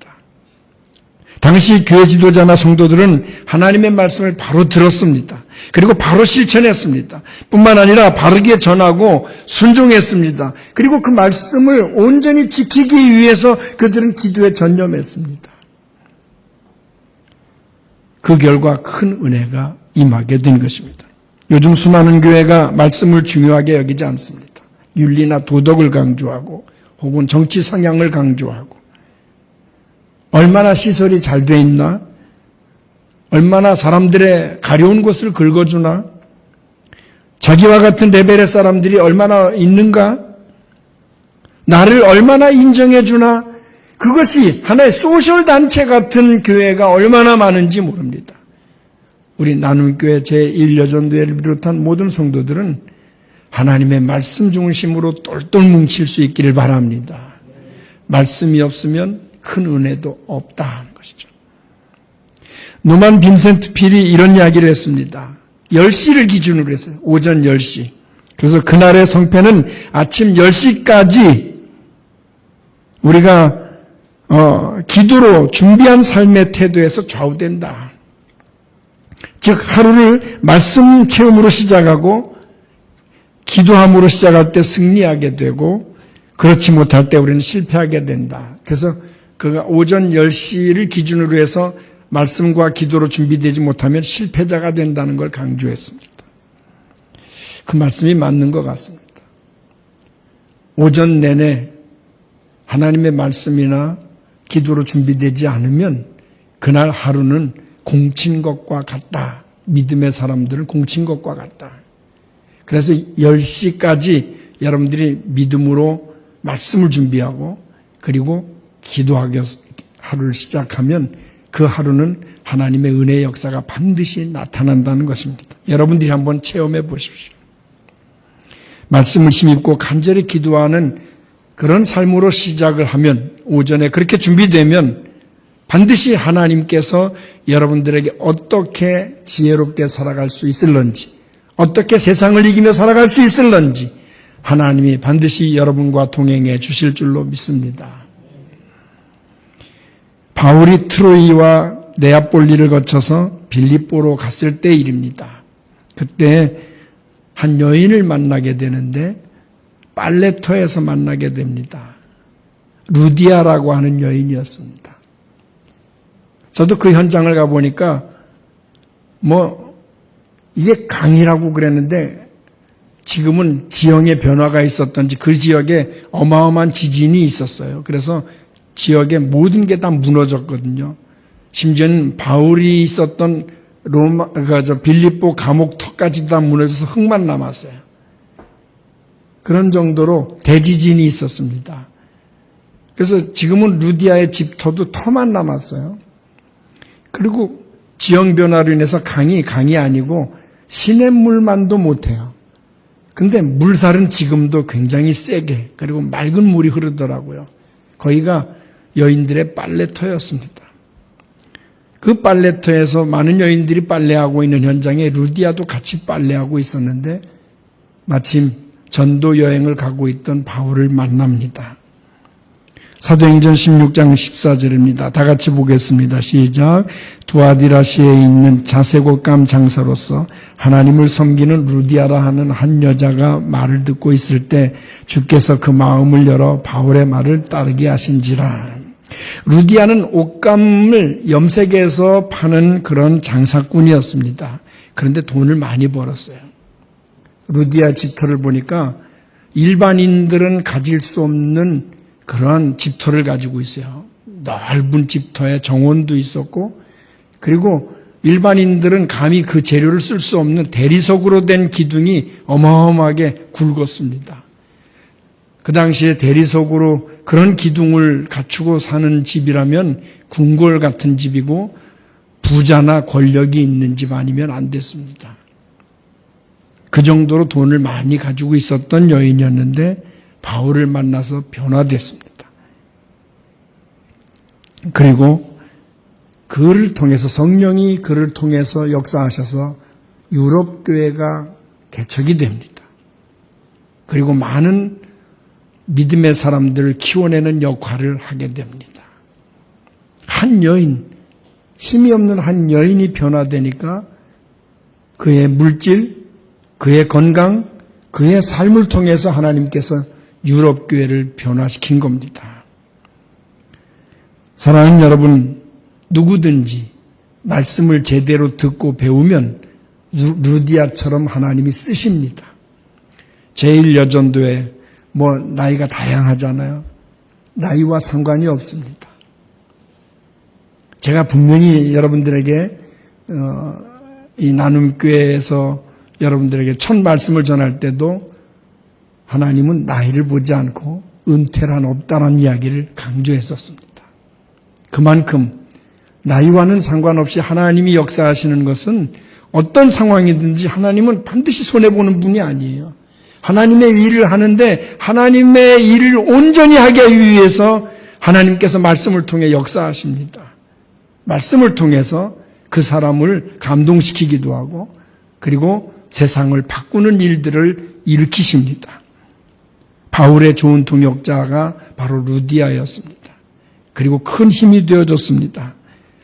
당시 교회 지도자나 성도들은 하나님의 말씀을 바로 들었습니다. 그리고 바로 실천했습니다. 뿐만 아니라 바르게 전하고 순종했습니다. 그리고 그 말씀을 온전히 지키기 위해서 그들은 기도에 전념했습니다. 그 결과 큰 은혜가 임하게 된 것입니다. 요즘 수많은 교회가 말씀을 중요하게 여기지 않습니다. 윤리나 도덕을 강조하고 혹은 정치 성향을 강조하고 얼마나 시설이 잘 돼 있나? 얼마나 사람들의 가려운 곳을 긁어주나? 자기와 같은 레벨의 사람들이 얼마나 있는가? 나를 얼마나 인정해 주나? 그것이 하나의 소셜 단체 같은 교회가 얼마나 많은지 모릅니다. 우리 나눔교회 제1여전도회를 비롯한 모든 성도들은 하나님의 말씀 중심으로 똘똘 뭉칠 수 있기를 바랍니다. 말씀이 없으면 큰 은혜도 없다 하는 것이죠. 노만 빈센트 필이 이런 이야기를 했습니다. 10시를 기준으로 했어요. 오전 10시. 그래서 그날의 성패는 아침 10시까지 우리가 기도로 준비한 삶의 태도에서 좌우된다. 즉 하루를 말씀 체험으로 시작하고 기도함으로 시작할 때 승리하게 되고 그렇지 못할 때 우리는 실패하게 된다. 그래서 그가 오전 10시를 기준으로 해서 말씀과 기도로 준비되지 못하면 실패자가 된다는 걸 강조했습니다. 그 말씀이 맞는 것 같습니다. 오전 내내 하나님의 말씀이나 기도로 준비되지 않으면 그날 하루는 공친 것과 같다. 믿음의 사람들은 공친 것과 같다. 그래서 10시까지 여러분들이 믿음으로 말씀을 준비하고 그리고 기도하게 하루를 시작하면 그 하루는 하나님의 은혜의 역사가 반드시 나타난다는 것입니다. 여러분들이 한번 체험해 보십시오. 말씀을 힘입고 간절히 기도하는 그런 삶으로 시작을 하면 오전에 그렇게 준비되면 반드시 하나님께서 여러분들에게 어떻게 지혜롭게 살아갈 수 있을런지 어떻게 세상을 이기며 살아갈 수 있을런지 하나님이 반드시 여러분과 동행해 주실 줄로 믿습니다. 바울이 트로이와 네아폴리를 거쳐서 빌립보로 갔을 때 일입니다. 그때 한 여인을 만나게 되는데 빨래터에서 만나게 됩니다. 루디아라고 하는 여인이었습니다. 저도 그 현장을 가보니까 이게 강이라고 그랬는데 지금은 지형의 변화가 있었던지 그 지역에 어마어마한 지진이 있었어요. 그래서 지역의 모든 게 다 무너졌거든요. 심지어는 바울이 있었던 빌립보 감옥 턱까지 다 무너져서 흙만 남았어요. 그런 정도로 대지진이 있었습니다. 그래서 지금은 루디아의 집터도 터만 남았어요. 그리고 지형 변화로 인해서 강이 아니고 시냇물만도 못해요. 근데 물살은 지금도 굉장히 세게, 그리고 맑은 물이 흐르더라고요. 거기가 여인들의 빨래터였습니다. 그 빨래터에서 많은 여인들이 빨래하고 있는 현장에 루디아도 같이 빨래하고 있었는데 마침 전도 여행을 가고 있던 바울을 만납니다. 사도행전 16장 14절입니다. 다 같이 보겠습니다. 시작. 두아디라시에 있는 자색옷감 장사로서 하나님을 섬기는 루디아라 하는 한 여자가 말을 듣고 있을 때 주께서 그 마음을 열어 바울의 말을 따르게 하신지라. 루디아는 옷감을 염색해서 파는 그런 장사꾼이었습니다. 그런데 돈을 많이 벌었어요. 루디아 집터를 보니까 일반인들은 가질 수 없는 그러한 집터를 가지고 있어요. 넓은 집터에 정원도 있었고, 그리고 일반인들은 감히 그 재료를 쓸 수 없는 대리석으로 된 기둥이 어마어마하게 굵었습니다. 그 당시에 대리석으로 그런 기둥을 갖추고 사는 집이라면 궁궐 같은 집이고 부자나 권력이 있는 집 아니면 안 됐습니다. 그 정도로 돈을 많이 가지고 있었던 여인이었는데 바울을 만나서 변화됐습니다. 그리고 그를 통해서, 성령이 그를 통해서 역사하셔서 유럽 교회가 개척이 됩니다. 그리고 많은 믿음의 사람들을 키워내는 역할을 하게 됩니다. 한 여인, 힘이 없는 한 여인이 변화되니까 그의 물질, 그의 건강, 그의 삶을 통해서 하나님께서 유럽 교회를 변화시킨 겁니다. 사랑하는 여러분, 누구든지 말씀을 제대로 듣고 배우면 루디아처럼 하나님이 쓰십니다. 제1여전도에 나이가 다양하잖아요. 나이와 상관이 없습니다. 제가 분명히 여러분들에게 이 나눔교회에서 여러분들에게 첫 말씀을 전할 때도 하나님은 나이를 보지 않고 은퇴란 없다는 이야기를 강조했었습니다. 그만큼 나이와는 상관없이 하나님이 역사하시는 것은 어떤 상황이든지 하나님은 반드시 손해보는 분이 아니에요. 하나님의 일을 하는데 하나님의 일을 온전히 하기 위해서 하나님께서 말씀을 통해 역사하십니다. 말씀을 통해서 그 사람을 감동시키기도 하고, 그리고 세상을 바꾸는 일들을 일으키십니다. 바울의 좋은 동역자가 바로 루디아였습니다. 그리고 큰 힘이 되어줬습니다.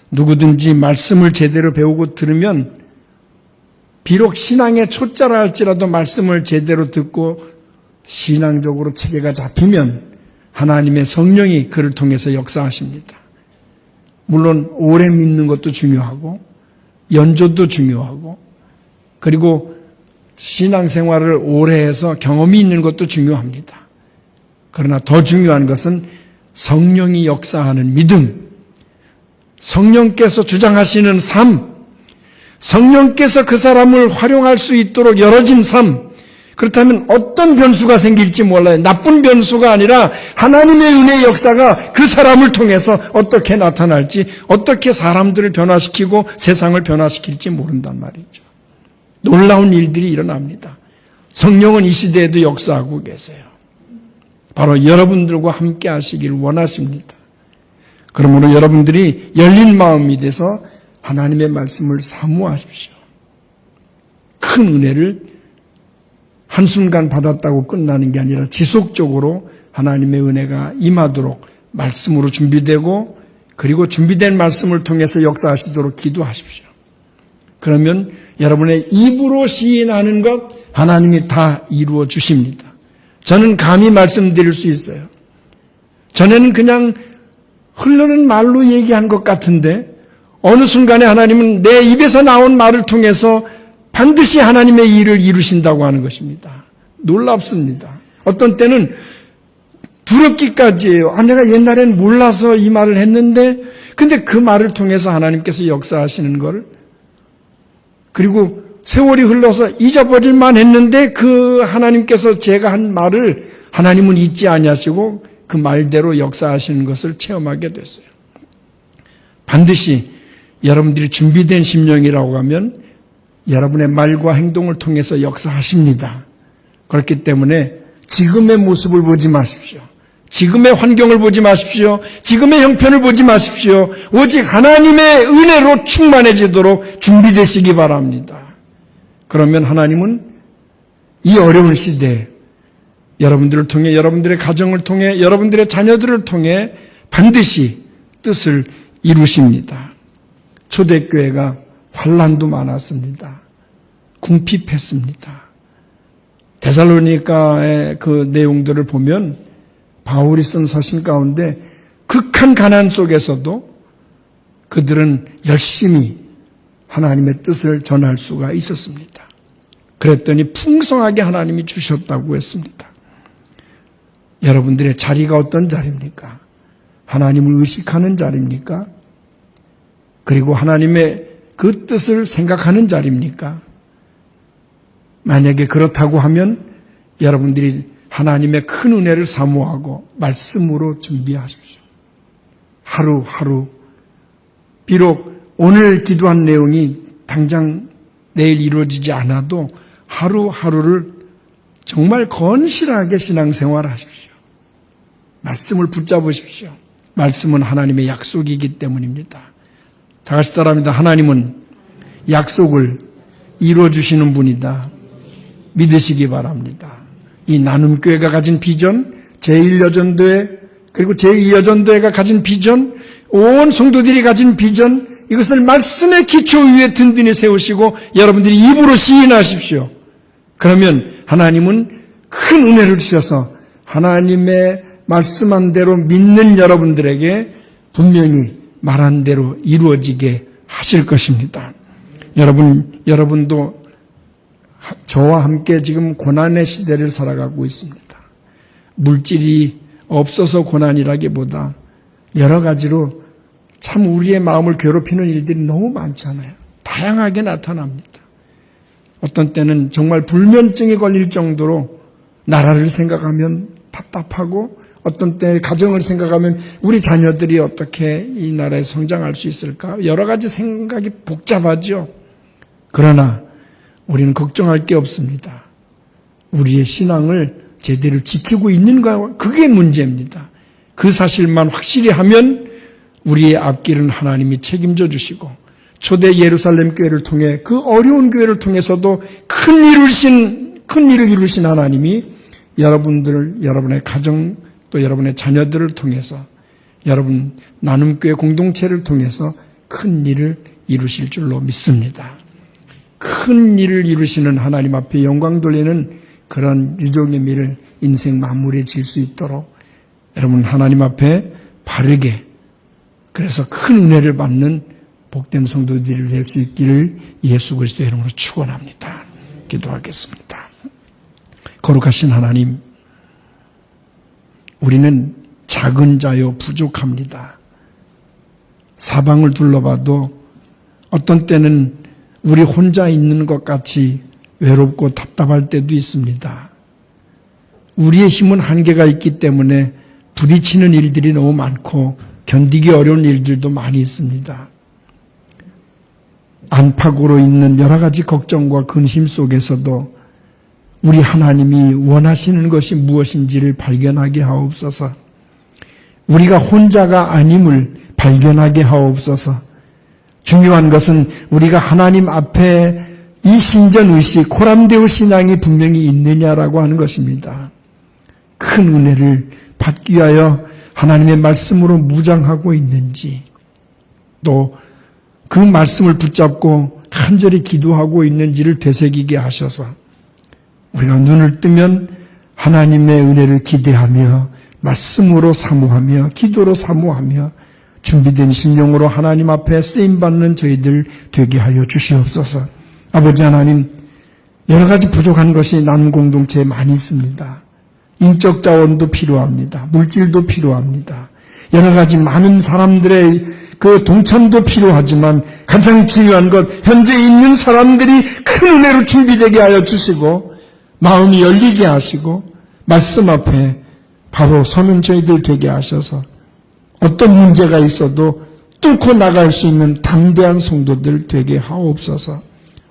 누구든지 말씀을 제대로 배우고 들으면 비록 신앙의 초짜라 할지라도 말씀을 제대로 듣고 신앙적으로 체계가 잡히면 하나님의 성령이 그를 통해서 역사하십니다. 물론 오래 믿는 것도 중요하고 연조도 중요하고, 그리고 신앙생활을 오래 해서 경험이 있는 것도 중요합니다. 그러나 더 중요한 것은 성령이 역사하는 믿음, 성령께서 주장하시는 삶, 성령께서 그 사람을 활용할 수 있도록 열어진 삶. 그렇다면 어떤 변수가 생길지 몰라요. 나쁜 변수가 아니라 하나님의 은혜의 역사가 그 사람을 통해서 어떻게 나타날지, 어떻게 사람들을 변화시키고 세상을 변화시킬지 모른단 말이죠. 놀라운 일들이 일어납니다. 성령은 이 시대에도 역사하고 계세요. 바로 여러분들과 함께 하시길 원하십니다. 그러므로 여러분들이 열린 마음이 돼서 하나님의 말씀을 사모하십시오. 큰 은혜를 한순간 받았다고 끝나는 게 아니라 지속적으로 하나님의 은혜가 임하도록 말씀으로 준비되고, 그리고 준비된 말씀을 통해서 역사하시도록 기도하십시오. 그러면 여러분의 입으로 시인하는 것 하나님이 다 이루어 주십니다. 저는 감히 말씀드릴 수 있어요. 전에는 그냥 흐르는 말로 얘기한 것 같은데 어느 순간에 하나님은 내 입에서 나온 말을 통해서 반드시 하나님의 일을 이루신다고 하는 것입니다. 놀랍습니다. 어떤 때는 두렵기까지 해요. 내가 옛날엔 몰라서 이 말을 했는데, 근데 그 말을 통해서 하나님께서 역사하시는 걸, 그리고 세월이 흘러서 잊어버릴만 했는데 그 하나님께서 제가 한 말을 하나님은 잊지 아니하시고 그 말대로 역사하시는 것을 체험하게 됐어요. 반드시 여러분들이 준비된 심령이라고 하면 여러분의 말과 행동을 통해서 역사하십니다. 그렇기 때문에 지금의 모습을 보지 마십시오. 지금의 환경을 보지 마십시오. 지금의 형편을 보지 마십시오. 오직 하나님의 은혜로 충만해지도록 준비되시기 바랍니다. 그러면 하나님은 이 어려운 시대에 여러분들을 통해, 여러분들의 가정을 통해, 여러분들의 자녀들을 통해 반드시 뜻을 이루십니다. 초대교회가 환난도 많았습니다. 궁핍했습니다. 데살로니가의 그 내용들을 보면 바울이 쓴 서신 가운데 극한 가난 속에서도 그들은 열심히 하나님의 뜻을 전할 수가 있었습니다. 그랬더니 풍성하게 하나님이 주셨다고 했습니다. 여러분들의 자리가 어떤 자리입니까? 하나님을 의식하는 자리입니까? 그리고 하나님의 그 뜻을 생각하는 자리입니까? 만약에 그렇다고 하면 여러분들이 하나님의 큰 은혜를 사모하고 말씀으로 준비하십시오. 하루하루 비록 오늘 기도한 내용이 당장 내일 이루어지지 않아도 하루하루를 정말 건실하게 신앙생활하십시오. 말씀을 붙잡으십시오. 말씀은 하나님의 약속이기 때문입니다. 다 같이 따라합니다. 하나님은 약속을 이루어주시는 분이다. 믿으시기 바랍니다. 이 나눔교회가 가진 비전, 제1여전도회 그리고 제2여전도회가 가진 비전, 온 성도들이 가진 비전, 이것을 말씀의 기초 위에 든든히 세우시고 여러분들이 입으로 시인하십시오. 그러면 하나님은 큰 은혜를 주셔서 하나님의 말씀한 대로 믿는 여러분들에게 분명히 말한 대로 이루어지게 하실 것입니다. 여러분도 저와 함께 지금 고난의 시대를 살아가고 있습니다. 물질이 없어서 고난이라기보다 여러 가지로 참 우리의 마음을 괴롭히는 일들이 너무 많잖아요. 다양하게 나타납니다. 어떤 때는 정말 불면증이 걸릴 정도로 나라를 생각하면 답답하고 어떤 때 가정을 생각하면 우리 자녀들이 어떻게 이 나라에 성장할 수 있을까? 여러 가지 생각이 복잡하죠. 그러나 우리는 걱정할 게 없습니다. 우리의 신앙을 제대로 지키고 있는가? 그게 문제입니다. 그 사실만 확실히 하면 우리의 앞길은 하나님이 책임져 주시고 초대 예루살렘 교회를 통해 그 어려운 교회를 통해서도 큰 일을 이루신 하나님이 여러분의 가정 또 여러분의 자녀들을 통해서 여러분 나눔교회 공동체를 통해서 큰 일을 이루실 줄로 믿습니다. 큰 일을 이루시는 하나님 앞에 영광 돌리는 그런 유종의 미를 인생 마무리에 질 수 있도록 여러분 하나님 앞에 바르게 그래서 큰 은혜를 받는 복된 성도들이 될 수 있기를 예수 그리스도의 이름으로 축원합니다. 기도하겠습니다. 거룩하신 하나님, 우리는 작은 자요 부족합니다. 사방을 둘러봐도 어떤 때는 우리 혼자 있는 것 같이 외롭고 답답할 때도 있습니다. 우리의 힘은 한계가 있기 때문에 부딪히는 일들이 너무 많고 견디기 어려운 일들도 많이 있습니다. 안팎으로 있는 여러 가지 걱정과 근심 속에서도 우리 하나님이 원하시는 것이 무엇인지를 발견하게 하옵소서. 우리가 혼자가 아님을 발견하게 하옵소서. 중요한 것은 우리가 하나님 앞에 이 신전의식, 코람데오 신앙이 분명히 있느냐라고 하는 것입니다. 큰 은혜를 받기 위하여 하나님의 말씀으로 무장하고 있는지, 또 그 말씀을 붙잡고 간절히 기도하고 있는지를 되새기게 하셔서 우리가 눈을 뜨면 하나님의 은혜를 기대하며 말씀으로 사모하며 기도로 사모하며 준비된 심령으로 하나님 앞에 쓰임받는 저희들 되게 하여 주시옵소서. 아버지 하나님, 여러 가지 부족한 것이 나눔 공동체에 많이 있습니다. 인적 자원도 필요합니다. 물질도 필요합니다. 여러 가지 많은 사람들의 그 동참도 필요하지만 가장 중요한 것, 현재 있는 사람들이 큰 은혜로 준비되게 하여 주시고 마음이 열리게 하시고 말씀 앞에 바로 서는 저희들 되게 하셔서 어떤 문제가 있어도 뚫고 나갈 수 있는 담대한 성도들 되게 하옵소서.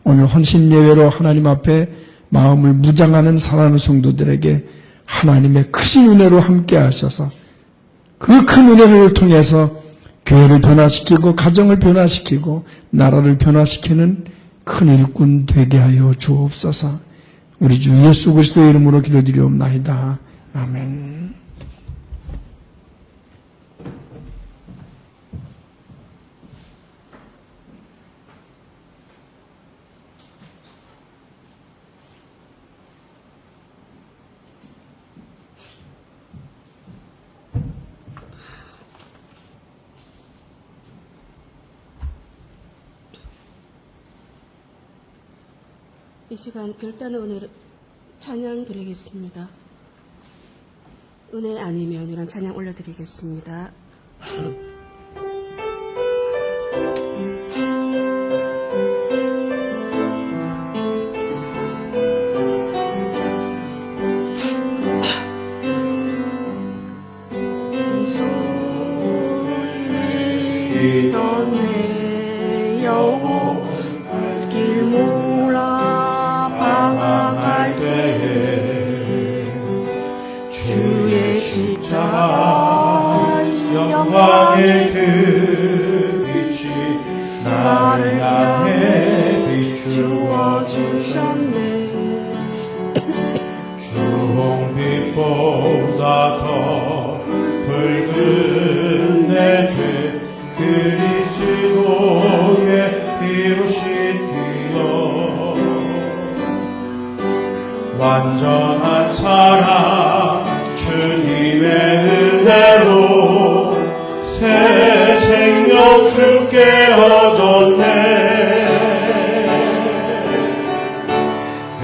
오늘 헌신 예배로 하나님 앞에 마음을 무장하는 사랑하는 성도들에게 하나님의 크신 은혜로 함께 하셔서 그 큰 은혜를 통해서 교회를 변화시키고 가정을 변화시키고 나라를 변화시키는 큰 일꾼 되게 하여 주옵소서. 우리 주 예수 그리스도의 이름으로 기도드리옵나이다. 아멘. 이 시간 결단의 은혜를 찬양 드리겠습니다. 은혜 아니면이란 찬양 올려드리겠습니다. 있던 내 영혼 길 몰라 방황할 때에 주의 십자가 영광의 그 빛이 나를 향해 비추어 주셨네. 주홍빛보다 더 붉은 내 죄 그리스도의 피로 씻기어 완전한 사랑 주님의 은혜로 새 생명 주께 얻었네.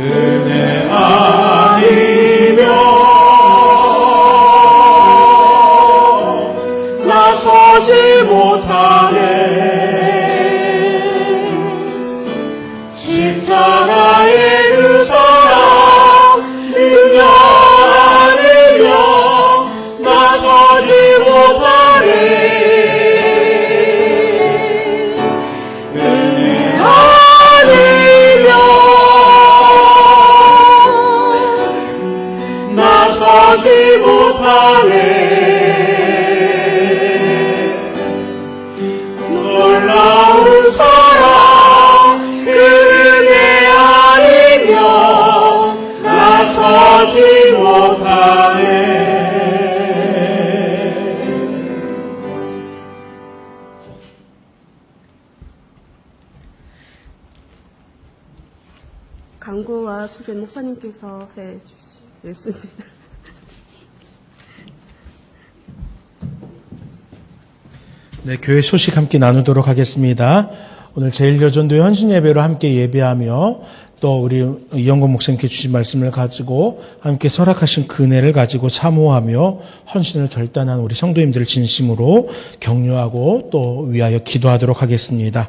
은혜 아니면 나서지 못하네. 십자가의 그 사랑 능력 아니면 나서지 못하네. 은혜 아니면 나서지 못하네. 놀라운 사랑 그 은혜 아니면 나서지 못하네. 강구와 수견 목사님께서 해주시겠습니다. 네, 교회 소식 함께 나누도록 하겠습니다. 오늘 제1여전도의 헌신 예배로 함께 예배하며 또 우리 이영건 목사님께 주신 말씀을 가지고 함께 설악하신 그 은혜를 가지고 사모하며 헌신을 결단한 우리 성도님들을 진심으로 격려하고 또 위하여 기도하도록 하겠습니다.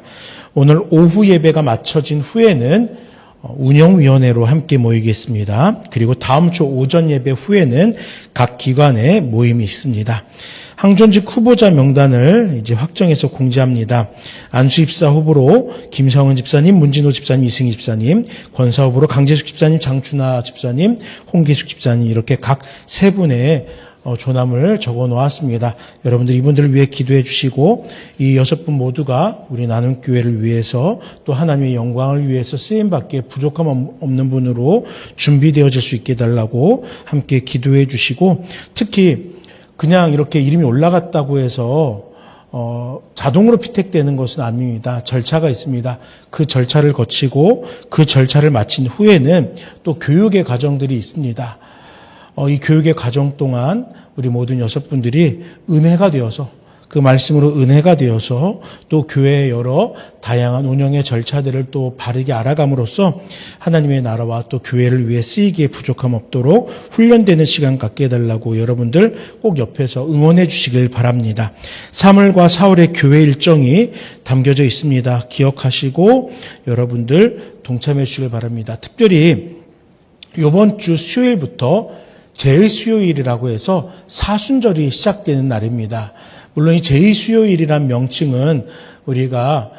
오늘 오후 예배가 마쳐진 후에는 운영위원회로 함께 모이겠습니다. 그리고 다음 주 오전 예배 후에는 각 기관의 모임이 있습니다. 항존직 후보자 명단을 이제 확정해서 공지합니다. 안수 입사 후보로 김성은 집사님, 문진호 집사님, 이승희 집사님, 권사 후보로 강재숙 집사님, 장춘하 집사님, 홍기숙 집사님 이렇게 각 세 분의 조남을 적어 놓았습니다. 여러분들 이분들을 위해 기도해 주시고 이 6분 모두가 우리 나눔교회를 위해서 또 하나님의 영광을 위해서 쓰임받기에 부족함 없는 분으로 준비되어질 수 있게 해달라고 함께 기도해 주시고 특히 그냥 이렇게 이름이 올라갔다고 해서 자동으로 피택되는 것은 아닙니다. 절차가 있습니다. 그 절차를 거치고 그 절차를 마친 후에는 또 교육의 과정들이 있습니다. 이 교육의 과정 동안 우리 모든 6분들이 은혜가 되어서 그 말씀으로 은혜가 되어서 또 교회의 여러 다양한 운영의 절차들을 또 바르게 알아감으로써 하나님의 나라와 또 교회를 위해 쓰이기에 부족함 없도록 훈련되는 시간 갖게 해달라고 여러분들 꼭 옆에서 응원해 주시길 바랍니다. 3월과 4월의 교회 일정이 담겨져 있습니다. 기억하시고 여러분들 동참해 주시길 바랍니다. 특별히 이번 주 수요일부터 제2수요일이라고 해서 사순절이 시작되는 날입니다. 물론 이 제2수요일이란 명칭은 우리가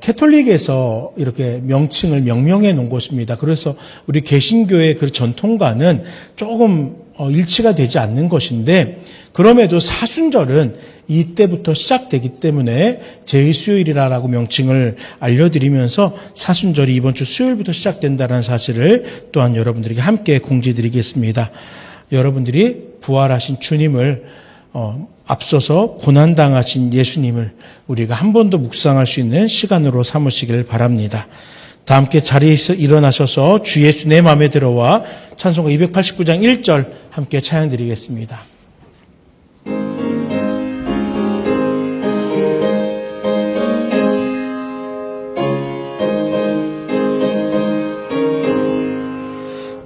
캐톨릭에서 이렇게 명칭을 명명해 놓은 것입니다. 그래서 우리 개신교의 그 전통과는 조금 일치가 되지 않는 것인데, 그럼에도 사순절은 이때부터 시작되기 때문에 제2수요일이라고 명칭을 알려드리면서 사순절이 이번 주 수요일부터 시작된다는 사실을 또한 여러분들에게 함께 공지드리겠습니다. 여러분들이 부활하신 주님을 앞서서 고난당하신 예수님을 우리가 한 번 더 묵상할 수 있는 시간으로 삼으시길 바랍니다. 다 함께 자리에서 일어나셔서 주 예수 내 마음에 들어와 찬송가 289장 1절 함께 찬양드리겠습니다.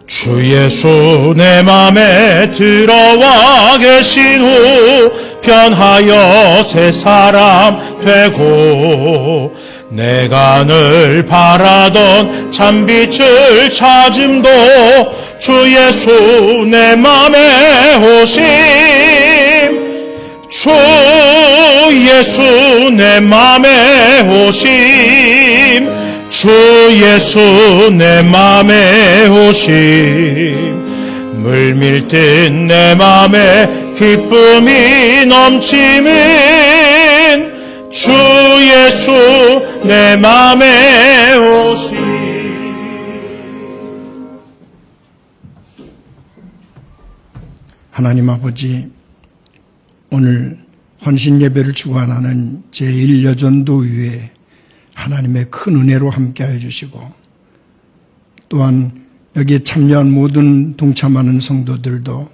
주 예수 내 맘에 들어와 계신 후 변하여 새 사람 되고 내가 늘 바라던 참빛을 찾음도 주 예수 내 맘에 오심 주 예수 내 맘에 오심 주 예수 내 맘에 오심 물밀듯 내 맘에 기쁨이 넘치는 주 예수 내 맘에 오심. 하나님 아버지, 오늘 헌신 예배를 주관하는 제1여전도위에 하나님의 큰 은혜로 함께하여 주시고, 또한 여기에 참여한 모든 동참하는 성도들도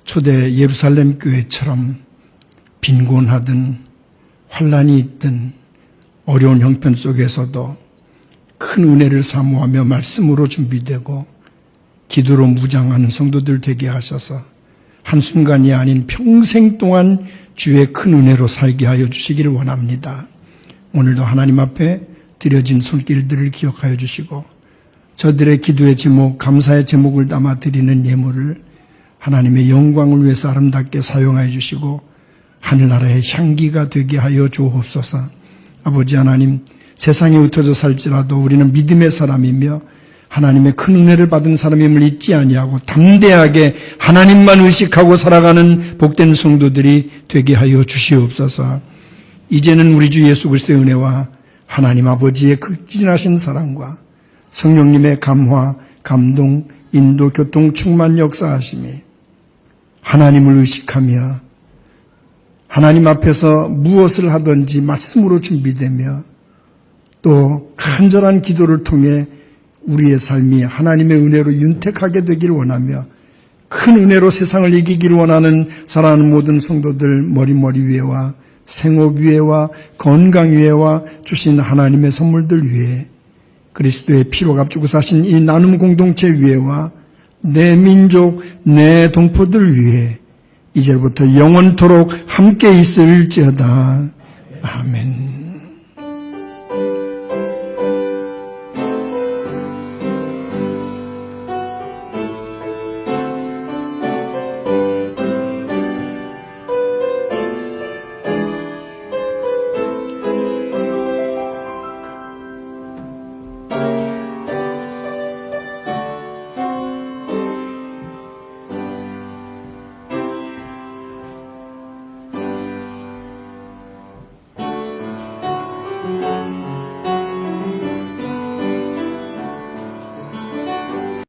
초대 예루살렘 교회처럼 빈곤하든 환난이 있든 어려운 형편 속에서도 큰 은혜를 사모하며 말씀으로 준비되고 기도로 무장하는 성도들 되게 하셔서 한순간이 아닌 평생 동안 주의 큰 은혜로 살게 하여 주시기를 원합니다. 오늘도 하나님 앞에 드려진 손길들을 기억하여 주시고 저들의 기도의 제목, 감사의 제목을 담아 드리는 예물을 하나님의 영광을 위해서 아름답게 사용하여 주시고 하늘나라의 향기가 되게 하여 주옵소서. 아버지 하나님, 세상에 흩어져 살지라도 우리는 믿음의 사람이며 하나님의 큰 은혜를 받은 사람임을 잊지 아니하고 담대하게 하나님만 의식하고 살아가는 복된 성도들이 되게 하여 주시옵소서. 이제는 우리 주 예수 그리스도의 은혜와 하나님 아버지의 그 기진하신 사랑과 성령님의 감화, 감동, 인도, 교통, 충만 역사하심이 하나님을 의식하며 하나님 앞에서 무엇을 하든지 말씀으로 준비되며 또 간절한 기도를 통해 우리의 삶이 하나님의 은혜로 윤택하게 되기를 원하며 큰 은혜로 세상을 이기기를 원하는 사랑하는 모든 성도들 머리 위에와 생업 위에와 건강 위에와 주신 하나님의 선물들 위에 그리스도의 피로 값주고 사신 이 나눔 공동체 위에와 내 민족, 내 동포들 위에 이제부터 영원토록 함께 있을지어다. 아멘.